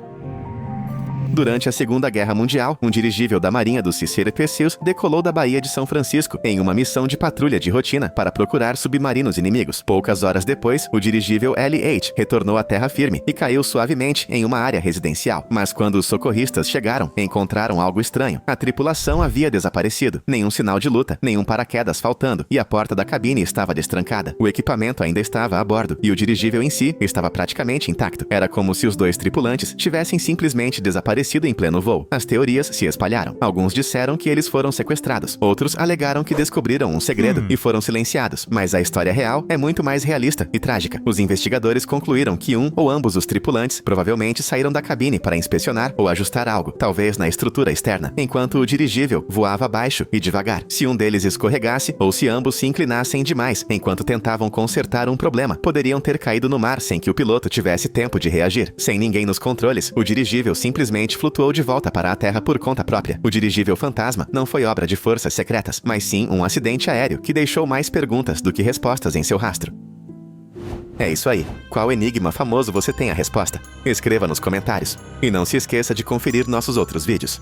Durante a Segunda Guerra Mundial, um dirigível da Marinha dos Cicero Theseus decolou da Baía de São Francisco em uma missão de patrulha de rotina para procurar submarinos inimigos. Poucas horas depois, o dirigível LH retornou à terra firme e caiu suavemente em uma área residencial. Mas quando os socorristas chegaram, encontraram algo estranho. A tripulação havia desaparecido. Nenhum sinal de luta, nenhum paraquedas faltando, e a porta da cabine estava destrancada. O equipamento ainda estava a bordo, e o dirigível em si estava praticamente intacto. Era como se os dois tripulantes tivessem simplesmente desaparecido em pleno voo. As teorias se espalharam. Alguns disseram que eles foram sequestrados. Outros alegaram que descobriram um segredo e foram silenciados. Mas a história real é muito mais realista e trágica. Os investigadores concluíram que um ou ambos os tripulantes provavelmente saíram da cabine para inspecionar ou ajustar algo, talvez na estrutura externa, enquanto o dirigível voava baixo e devagar. Se um deles escorregasse ou se ambos se inclinassem demais enquanto tentavam consertar um problema, poderiam ter caído no mar sem que o piloto tivesse tempo de reagir. Sem ninguém nos controles, o dirigível simplesmente flutuou de volta para a Terra por conta própria. O dirigível fantasma não foi obra de forças secretas, mas sim um acidente aéreo que deixou mais perguntas do que respostas em seu rastro. É isso aí. Qual enigma famoso você tem a resposta? Escreva nos comentários. E não se esqueça de conferir nossos outros vídeos.